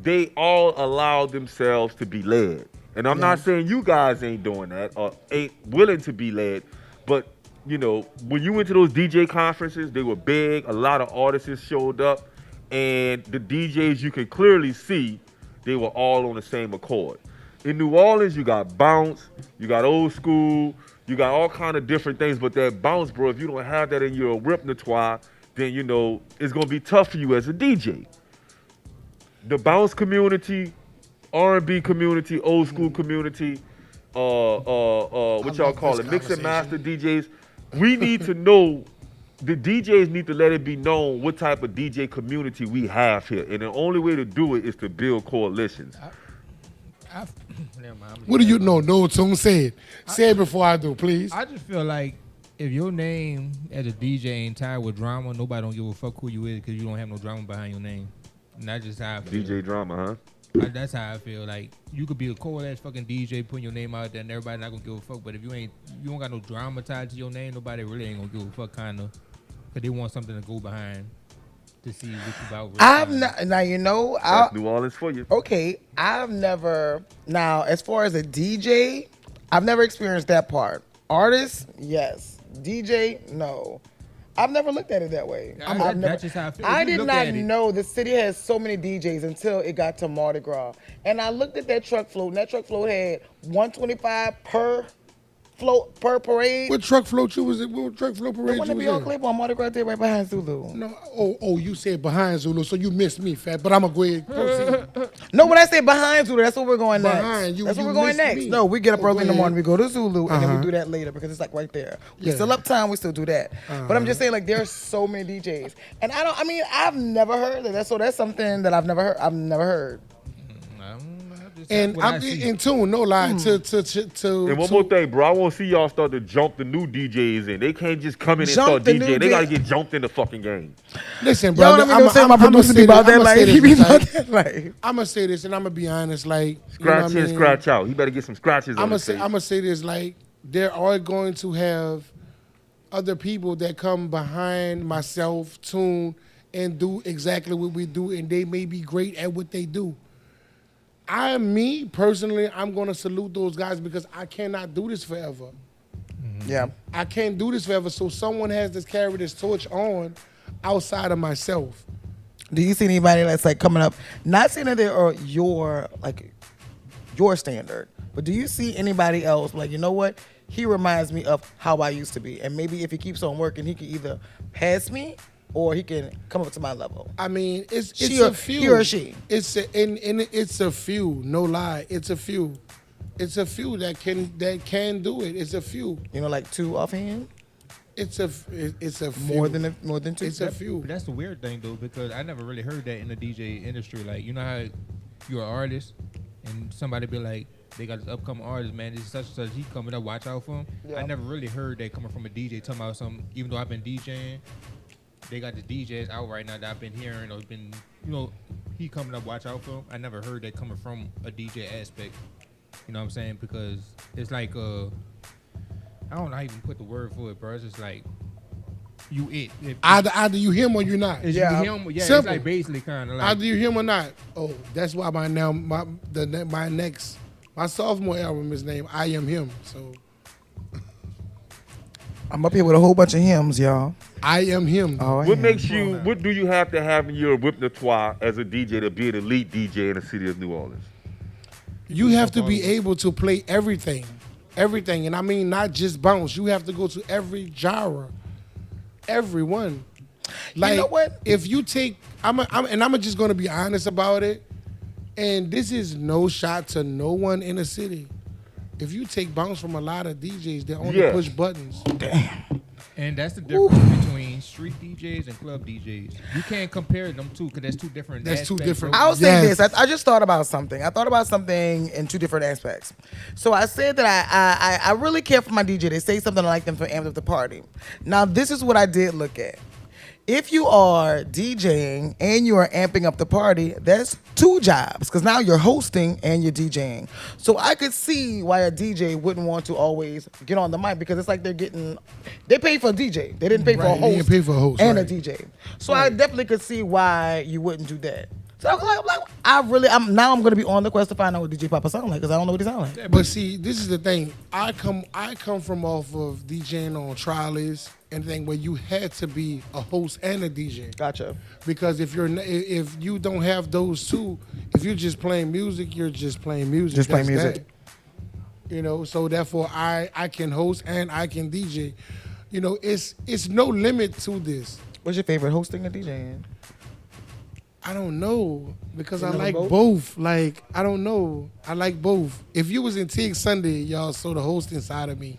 they all allowed themselves to be led. And I'm not saying you guys ain't doing that or ain't willing to be led, but you know, when you went to those DJ conferences, they were big. A lot of artists showed up, and the DJs, you can clearly see they were all on the same accord. In New Orleans, you got bounce, you got old school, you got all kind of different things. But that bounce, bro, if you don't have that in your repertoire, then you know it's gonna be tough for you as a DJ. The bounce community, R&B community, old school community, what y'all call it, mix and master DJs. We need to know, the DJs need to let it be known what type of DJ community we have here. And the only way to do it is to build coalitions. Never mind, What do you know? No, Tune, say it. Say it before I do, please. I just feel like if your name as a DJ ain't tied with drama, nobody don't give a fuck who you is because you don't have no drama behind your name. And that's just how I feel. DJ drama, huh? That's how I feel. Like, you could be a cool ass fucking DJ putting your name out there and everybody not gonna give a fuck. But if you don't got no drama tied to your name, nobody really ain't gonna give a fuck, kind of. Because they want something to go behind to see what you about. I've not, now, you know, That's New Orleans for you. okay, I've never, now, as far as a DJ, I've never experienced that part. Artist, yes. DJ, no. I've never looked at it that way. That's just how I feel. I If you did look not at it- know the city has so many DJs until it got to Mardi Gras. And I looked at that truck float, and that truck float had 125 per float per parade. What truck float you was it? What truck float The parade one you that be was on in? Claiborne, Mardi Gras, there right behind Zulu. No, you said behind Zulu, so you missed me, fat. But I'm gonna go ahead and proceed. No, when I say behind Zulu, that's where we're going next. Behind you, that's where you we're going missed next. me. No, we get up Oh, early go in the morning, ahead. we go to Zulu, and then Uh-huh. we do that later because it's like right there. We Yeah. still up time, we still do that. But I'm just saying, like, there's so many DJs, and I've never heard of that. So that's something that I've never heard. And what I I'm see. in tune, no lie. To And one more thing, bro. I want to see y'all start to jump the new DJs in. They can't just come in and Jump start the new DJing. They got to D- get jumped in the fucking game. Listen, Y'all bro. don't even say my producer be about that, like, he be about that, like. I'm gonna say this, and I'm gonna be honest, like Scratch in, scratch out. He better get some scratches on I'm his face. gonna say this, like there are going to have other people that come behind myself, Tune, and do exactly what we do, and they may be great at what they do. Me personally, I'm gonna salute those guys because I cannot do this forever. Yeah. I can't do this forever. So someone has to carry this torch on outside of myself. Do you see anybody that's like coming up? Not saying that they are your standard, but do you see anybody else like, you know what? He reminds me of how I used to be, and maybe if he keeps on working, he can either pass me or he can come up to my level. I mean, it's She a or- few. he or she. It's a few. No lie, it's a few. It's a few that can do it. It's a few. You know, like two offhand. It's a few. More than two. It's a few. But that's the weird thing though, because I never really heard that in the DJ industry. Like, you know how you're an artist and somebody be like, they got this upcoming artist, man, this is such and such, he coming up, watch out for him. Yeah. I never really heard that coming from a DJ talking about something, even though I've been DJing, they got the DJs out right now that I've been hearing or been, you know, he coming up, watch out for him. I never heard that coming from a DJ aspect. You know what I'm saying? Because it's like, I don't know how to even put the word for it, bro. It's just like, you it. Either you him or you not. It's Yeah. him, yeah, Simple. it's like basically kind of like. Either you him or not. Oh, that's why my sophomore album is named I Am Him. So I'm up here with a whole bunch of hymns, y'all. I Am Him. Oh, What makes you? What do you have to have in your repertoire as a DJ to be an elite DJ in the city of New Orleans? You have to be able to play everything, and I mean not just bounce. You have to go to every genre, everyone. Like, know what? If you take, I'm just gonna be honest about it, and this is no shot to no one in the city. If you take bounce from a lot of DJs, they only Yeah. push buttons. And that's the difference between street DJs and club DJs. You can't compare them two because that's two different. That's two aspects, different- bro. I'll say Yes. this. I just thought about something. I thought about something in two different aspects. So I said that I really care for my DJ. They say something I like them for amp up the party. Now, this is what I did look at. If you are DJing and you are amping up the party, that's two jobs because now you're hosting and you're DJing. So I could see why a DJ wouldn't want to always get on the mic because it's like they pay for a DJ. They didn't pay for a Right, they host, didn't pay for a host, and right. a DJ. So I definitely could see why you wouldn't do that. So I'm gonna be on the quest to find out what DJ Papa sound like because I don't know what he sound like. But see, this is the thing. I come from off of DJing on Trialies and thing where you had to be a host and a DJ. Gotcha. Because if you don't have those two, if you're just playing music, you're just playing music. Just playing That's music. that. You know, so therefore I can host and I can DJ. You know, it's no limit to this. What's your favorite hosting or DJing? I don't know because I never like both? both. Like I don't know. I like both. If you was in Tig Sunday, y'all saw the hosting side of me.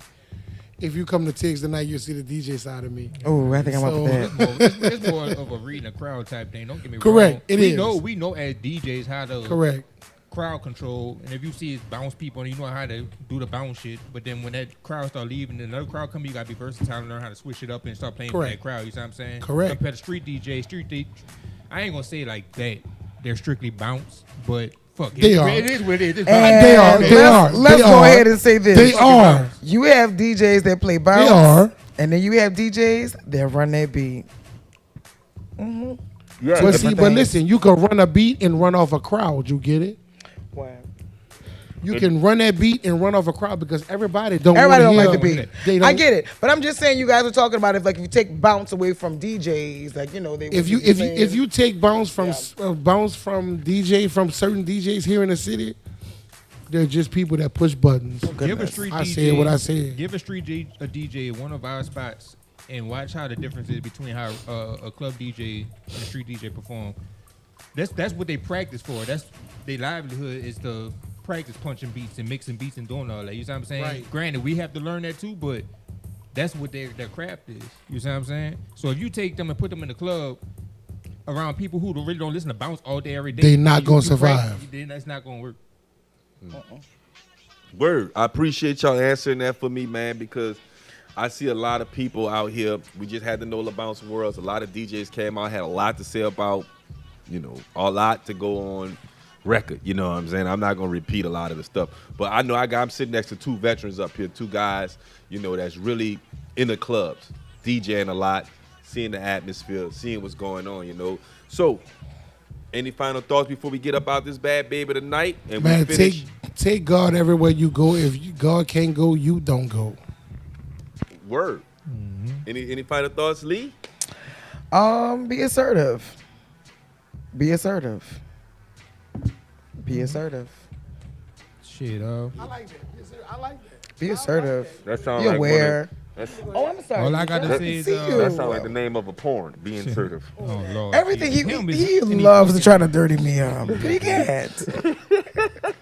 If you come to Tig's tonight, you'll see the DJ side of me. Oh, I think I'm up So- for that. It's more of a reading a crowd type thing. Don't get me Correct, wrong. it we is. We know as DJs how to Correct. crowd control, and if you see it bounce people, and you know how to do the bounce shit. But then when that crowd start leaving, and another crowd come, you gotta be versatile and learn how to switch it up and start playing for Correct. that crowd. You see what I'm saying? Correct. Compared to street DJ, I ain't gonna say it like that. They're strictly bounce, but fuck, They are. It is what it is. It's And They are. They are. Let's They go are. ahead and say this. They are. You have DJs that play bounce. They are. And then you have DJs that run that beat. Yeah, But see, different but things. listen, you can run a beat and run off a crowd. You get it? Wow. You can run that beat and run off a crowd because everybody don't Everybody don't wanna like the hear- beat. They I don't- get it, but I'm just saying you guys are talking about if you take bounce away from DJs, like they. If you take bounce from DJ from certain DJs here in the city, they're just people that push buttons. Give a street I DJ, said what I said. Give a DJ at one of our spots and watch how the difference is between how a club DJ and a street DJ perform. That's what they practice for. That's their livelihood is to practice punching beats and mixing beats and doing all that. You see what I'm saying? Right. Granted, we have to learn that too, but that's what their craft is. You see what I'm saying? So if you take them and put them in the club around people who really don't listen to bounce all day every day, They not you gonna practice, survive. Then that's not gonna work. Word. I appreciate y'all answering that for me, man, because I see a lot of people out here. We just had the NOLA Bounce Worlds. A lot of DJs came out, had a lot to say about, a lot to go on record. You know what I'm saying? I'm not going to repeat a lot of the stuff. But I know I'm sitting next to two veterans up here, two guys, that's really in the clubs, DJing a lot, seeing the atmosphere, seeing what's going on, So, any final thoughts before we get up out this bad baby tonight? And Man, we finish? take God everywhere you go. If God can't go, you don't go. Word. Any final thoughts, Lee? Be assertive. Be assertive. Be assertive. Shit, I like that. I like that. Be assertive. That sounds Be like aware. That's, Oh, I'm sorry. All I gotta Lisa. say is, See you. that sounds like the name of a porn, being assertive. oh Lord, Everything Him is- he and loves to fucking- try to dirty me up. He can't.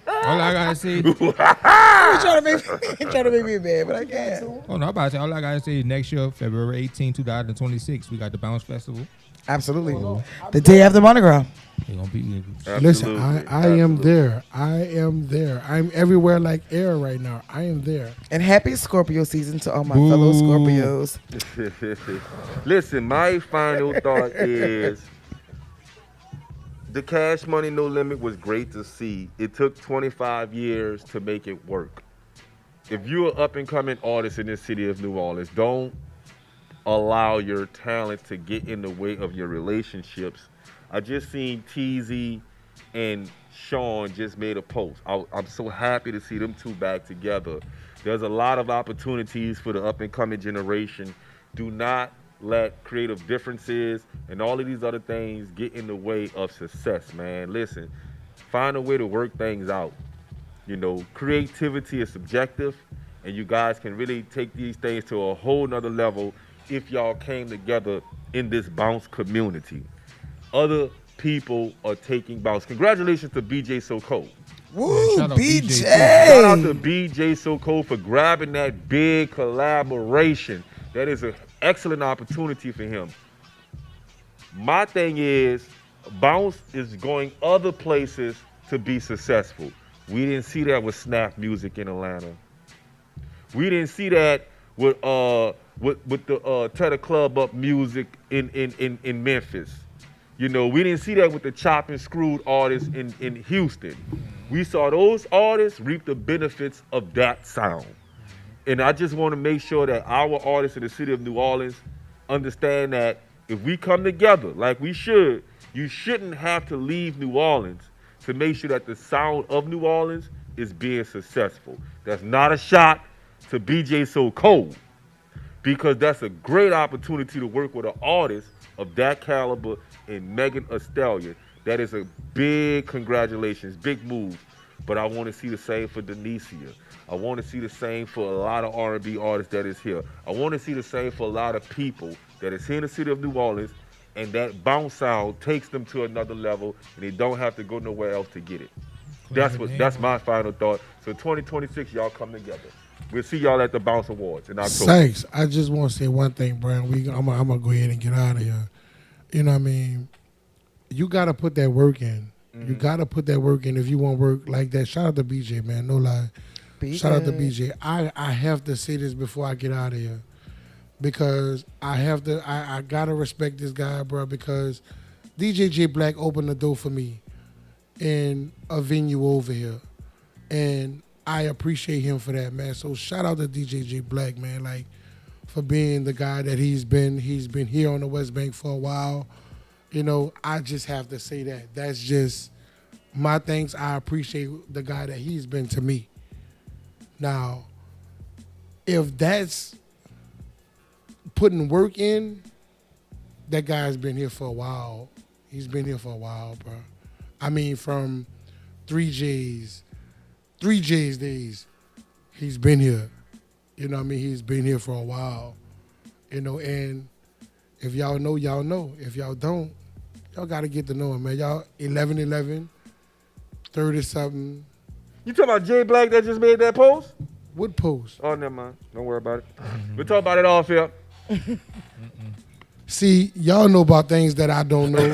All I gotta say, He's trying to make me bad, but I can't. oh no, I'm about to say, all I gotta say is next year, February 18, 2026, we got the Bounce Festival. Absolutely. The day after Mardi Gras. They gonna be Listen, Absolutely. I am there. I am there. I'm everywhere like air right now. I am there. And happy Scorpio season to all my fellow Scorpios. Listen, my final thought is the Cash Money No Limit was great to see. It took 25 years to make it work. If you're an up-and-coming artist in this city of New Orleans, don't allow your talent to get in the way of your relationships. I just seen TZ and Sean just made a post. I'm so happy to see them two back together. There's a lot of opportunities for the up-and-coming generation. Do not let creative differences and all of these other things get in the way of success, man. Listen, find a way to work things out. Creativity is subjective, and you guys can really take these things to a whole nother level if y'all came together in this bounce community. Other people are taking bounce. Congratulations to BJ So Cold. Woo, shout out BJ. Shout out to BJ So Cold for grabbing that big collaboration. That is a excellent opportunity for him. My thing is, Bounce is going other places to be successful. We didn't see that with Snap Music in Atlanta. We didn't see that with the Tear the Club Up music in Memphis. You know, we didn't see that with the Chop and Screwed artists in Houston. We saw those artists reap the benefits of that sound. And I just want to make sure that our artists in the city of New Orleans understand that if we come together like we should, you shouldn't have to leave New Orleans to make sure that the sound of New Orleans is being successful. That's not a shot to BJ So Cold, because that's a great opportunity to work with an artist of that caliber in Megan Thee Stallion. That is a big congratulations, big move. But I want to see the same for Denicia. I want to see the same for a lot of R&B artists that is here. I want to see the same for a lot of people that is here in the city of New Orleans, and that bounce sound takes them to another level, and they don't have to go nowhere else to get it. That's my final thought. So 2026, y'all come together. We'll see y'all at the Bounce Awards in October. Thanks. I just want to say one thing, Brian. I'm gonna go ahead and get out of here. You know what I mean? You gotta put that work in. You gotta put that work in if you want work like that. Shout out to BJ, man. No lie. Shout out to BJ. I have to say this before I get out of here, because I gotta respect this guy, bro, because DJ J Black opened the door for me in a venue over here, and I appreciate him for that, man. So shout out to DJ J Black, man, like, for being the guy that he's been. He's been here on the West Bank for a while. You know, I just have to say that. That's just my thanks. I appreciate the guy that he's been to me. Now, if that's putting work in, that guy's been here for a while. He's been here for a while, bro. I mean, from 3J's days, he's been here. You know what I mean? He's been here for a while. You know, and if y'all know, y'all know. If y'all don't, y'all got to get to know him, man. Y'all 11-11, 30-something. You talking about Jay Black that just made that post? What post? Oh, never mind. Don't worry about it. We'll talk about it off here. See, y'all know about things that I don't know.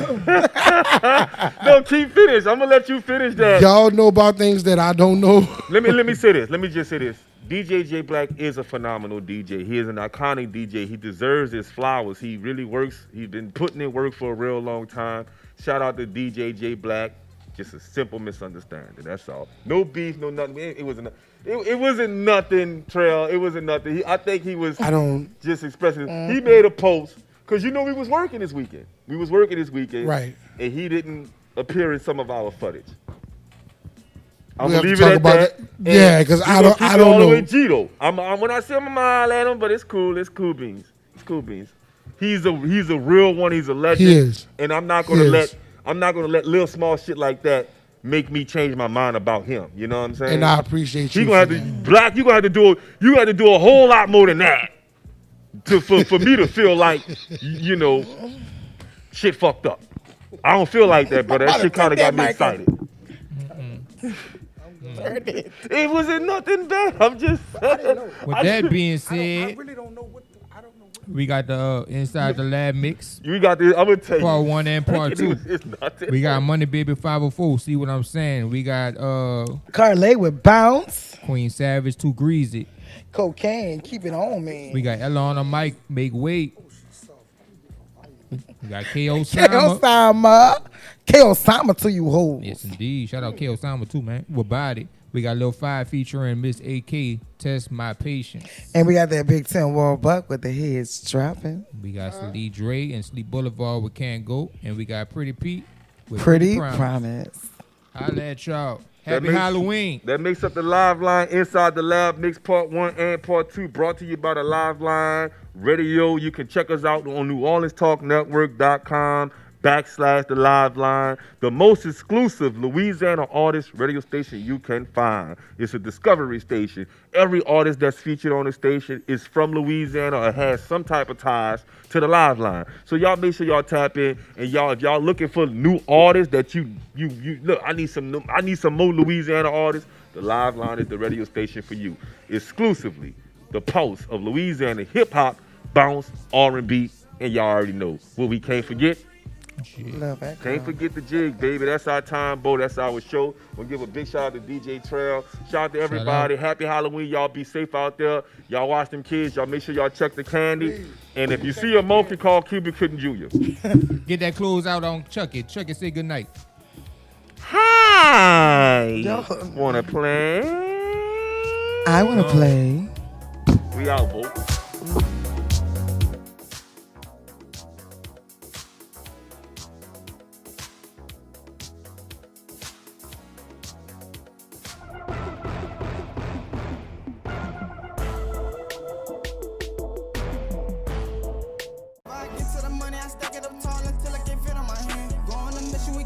No, keep finish. I'm going to let you finish that. Y'all know about things that I don't know. Let me say this. Let me just say this. DJ J Black is a phenomenal DJ. He is an iconic DJ. He deserves his flowers. He really works. He's been putting in work for a real long time. Shout out to DJ J Black. Just a simple misunderstanding. That's all. No beef, no nothing. It wasn't nothing, Trail. It wasn't nothing. I think he was just expressing. He made a post because we was working this weekend. Right. And he didn't appear in some of our footage. I'm We gonna have leave to it talk at about that. it. Yeah, 'cause I don't know. Gito. When I see him, I'm gonna at him, but it's cool. It's cool beans. He's a real one. He's a legend. He is. And I'm not gonna let little small shit like that make me change my mind about him. You know what I'm saying? And I appreciate you. You gonna have to Black. You gonna have to do a whole lot more than that for me to feel like shit fucked up. I don't feel like that, but that shit kind of got me excited. It wasn't nothing bad. I'm just saying. With that being said, I really don't know what. I don't know what. we got the Inside the Lab mix. You got this. I'm gonna tell you. Part 1 and part 2. It's nothing. We got Money Baby 504. See what I'm saying? We got Carlay with Bounce. Queen Savage 2 Greasy. Cocaine, keep it on me. We got Ella on the mic, Make Weight. We got K.O. K.O. Sama. K.O. Sama to you hoes. Yes, indeed. Shout out K.O. Sama too, man. With Body. We got Lil 5 featuring Miss A.K. Test My Patience. And we got that Big 10 World Buck with the heads dropping. We got Sleep Dre and Sleep Boulevard with Can't Go. And we got Pretty Pete with Pretty Promise. Holla at y'all. Happy Halloween. That makes up the Live Line Inside the Lab Mix Part 1 and Part 2, brought to you by the Live Line Radio. You can check us out on NewOrleansTalkNetwork.com/the Live Line, the most exclusive Louisiana artist radio station you can find. It's a discovery station. Every artist that's featured on the station is from Louisiana or has some type of ties to the Live Line. So y'all make sure y'all tap in, and if y'all looking for new artists that you look, I need some more Louisiana artists. The Live Line is the radio station for you. Exclusively the pulse of Louisiana hip hop bounce, R&B, and y'all already know what we can't forget. Love that. Can't forget the jig, baby. That's our time, Bo. That's our show. We'll give a big shout out to DJ Trail. Shout out to everybody. Happy Halloween. Y'all be safe out there. Y'all watch them kids. Y'all make sure y'all check the candy. And if you see a monkey, call Cuban Kitten Jr. Get that close out on Chucky. Chucky, say good night. Hi. Wanna play? I want to play. We out, Bo.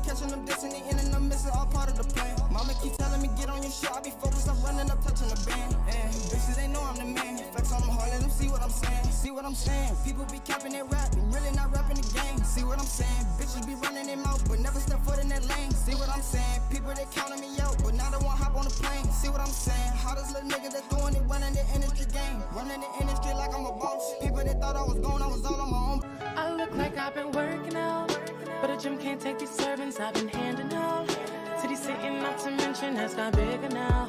Catching them dissing the end and I'm missing all part of the plan. Mama keep telling me get on your shit, I be focused, I'm running up, touching the band. And bitches, they know I'm the man. Flex on them hard, let them see what I'm saying. See what I'm saying? People be capping their rap, and really not rapping the game. See what I'm saying? Bitches be running their mouth, but never step foot in that lane. See what I'm saying? People they counting me out, but now they won't hop on the plane. See what I'm saying? Hottest little nigga that's doing it, running the industry game. Running the industry like I'm a boss. People that thought I was gone, I was all on my own. I look like I've been working out, but a gym can't take these servants I've been handing out. City sitting, not to mention, has got bigger now.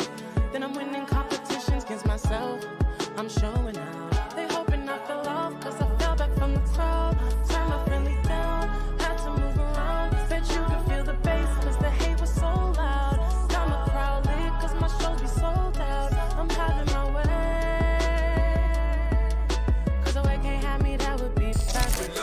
Then I'm winning competitions against myself. I'm showing out. They hoping I fell off, cause I fell back from the crowd. Turn my friendly down, had to move around. Bet you can feel the bass, cause the hate was so loud. Got my crowd lit, cause my shows be sold out. I'm having my way, cause the way can't have me, that would be perfect.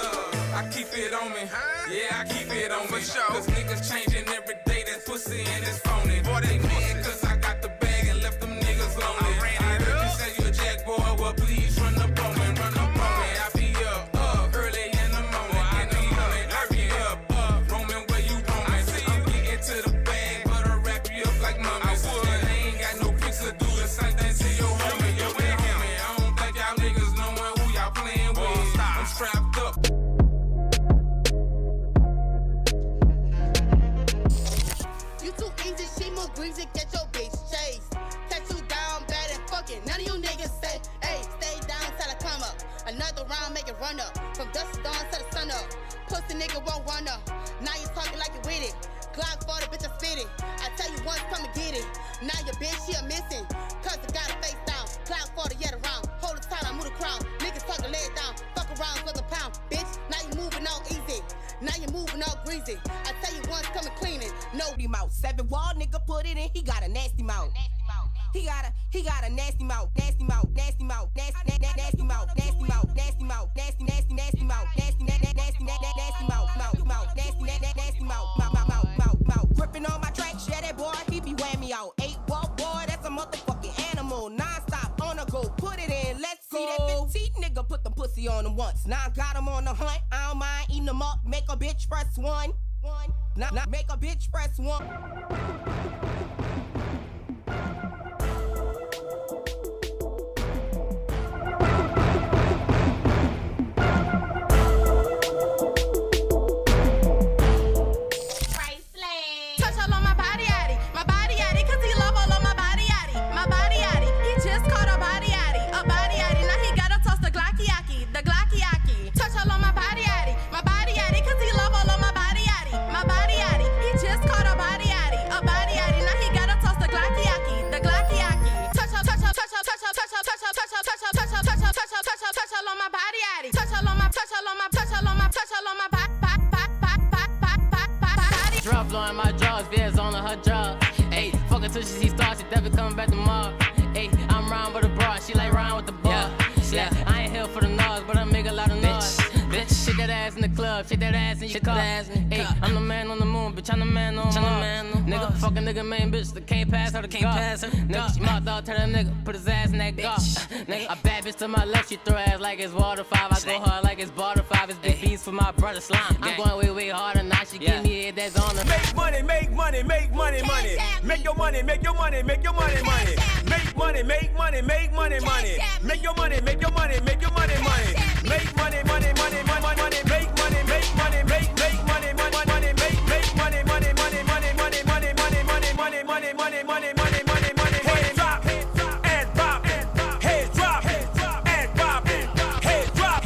I keep it on me. Yeah, I keep it on me. Cause niggas changing every day. That pussy and it's phony. Boy, they mad cause I got the bag and left them niggas lonely. I heard you say you a jack boy. Well, please run up on me. Run up on me. I be up early in the morning. I be up roaming where you roaming. I'm getting to the bag, but I wrap you up like mama. I ain't got no pics to do the same thing to your homie. Your homie. I don't think y'all niggas knowing who y'all playing with. I'm strapped up. Greasy, get your bitch chased. Catch you down bad and fucking. None of you niggas say, hey, stay down till I come up. Another round, make it run up. From dusk to dawn to the sun up. Pussy nigga won't run up. Now you talking like you with it. Glock for the bitch, I spit it. I tell you once, come and get it. Now your bitch, she a missing. Cause I got her face down. Cloud for the yet around. Hold the tight, I move the crown. Niggas talking lay it down. Fuck around, fuck a pound. Bitch, now you moving all easy. Now you moving all greasy. I tell you once, come and clean it. No mouth. 7 wall nigga put it in. He got a nasty mouth. He got a nasty mouth. Nasty mouth. Nasty mouth. Nasty mouth. Nasty mouth. Nasty mouth. Nasty mouth. Nasty nasty mouth. Nasty mouth. Nasty mouth. Gripping on my tracks. Yeah, that boy, he be wearing me out. 8 wall boy, that's a motherfucking animal. Non-stop on the go. Put it in. Let's see that 15 nigga put the pussy on him once. Now I got him on the hunt. I don't mind eating them up. Make a bitch press one. Now make a bitch press one. Drop blowing my jaws, Viz on her jaw. Ayy, fuck her till she see stars, she definitely coming back tomorrow. Ayy, I'm round with the bra, she like round with the ball. Yeah, I ain't here for the noise, but I make a lot of noise. Bitch, shake that ass in the club, shake that ass in your car. Ayy, I'm the man on the moon, bitch, I'm the man on Mars. Nigga, fuck a nigga main bitch that can't pass her the car. Nigga, she mouthed out, tell that nigga, put his ass in that car. Nigga, a bad bitch to my left, she throw ass like it's water 5. I go hard like it's water 5. It's big beats for my brother Slime. I'm going way harder now, she give me head that's on her. Make money, make money, make money, money. Make your money, make your money, make your money, money. Make money, make money, make money, money. Make your money, make your money, make your money, money. Make money, money, money, money, money. Make money, make money, make money, money, money. Make money, money, money, money, money, money, money, money, money, money, money, money, money, money, money. Head drop and bop, head drop and bop, head drop.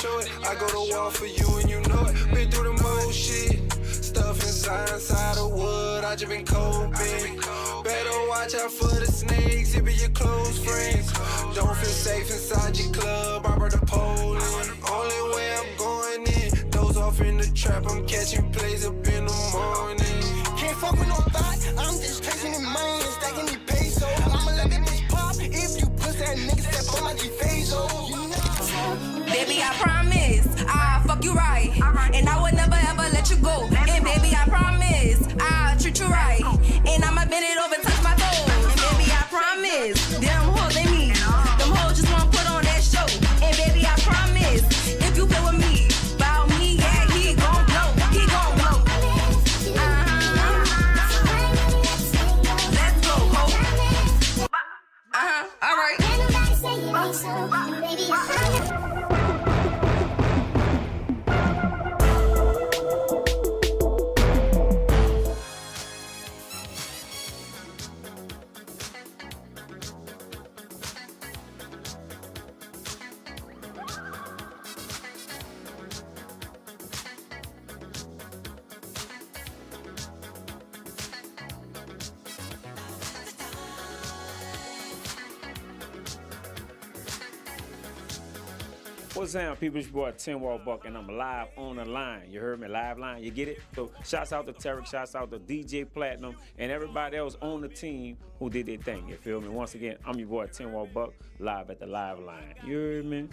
show it. I go to war for you and you know it. Been through the most shit. Stuff inside the wood. I just been coping. Better watch out for the snakes. It be your close friends. Don't feel safe inside your club. I brought the pole in. Only way I'm going in. Those off in the trap. I'm catching plays up in the morning. Can't fuck with no thought. I'm just chasing the money and stacking the pesos. I'ma let that bitch pop. If you push that nigga step on my G-Fazo. Baby, I promise I'll fuck you right. And I would never ever let you go. And baby, I promise I'll treat you right. And I'ma bend it over, touch my toes. And baby, I promise them hoes they me. Them hoes just wanna put on that show. And baby, I promise if you play with me, about me, yeah, he gon' blow. He gon' blow. Let's go, ho. All right. What's up, people? It's your boy Tim Buck, and I'm live on the line. You heard me, live line. You get it? So shouts out to Tarek, shouts out to DJ Platinum, and everybody else on the team who did their thing. You feel me? Once again, I'm your boy Tim Buck, live at the live line. You heard me?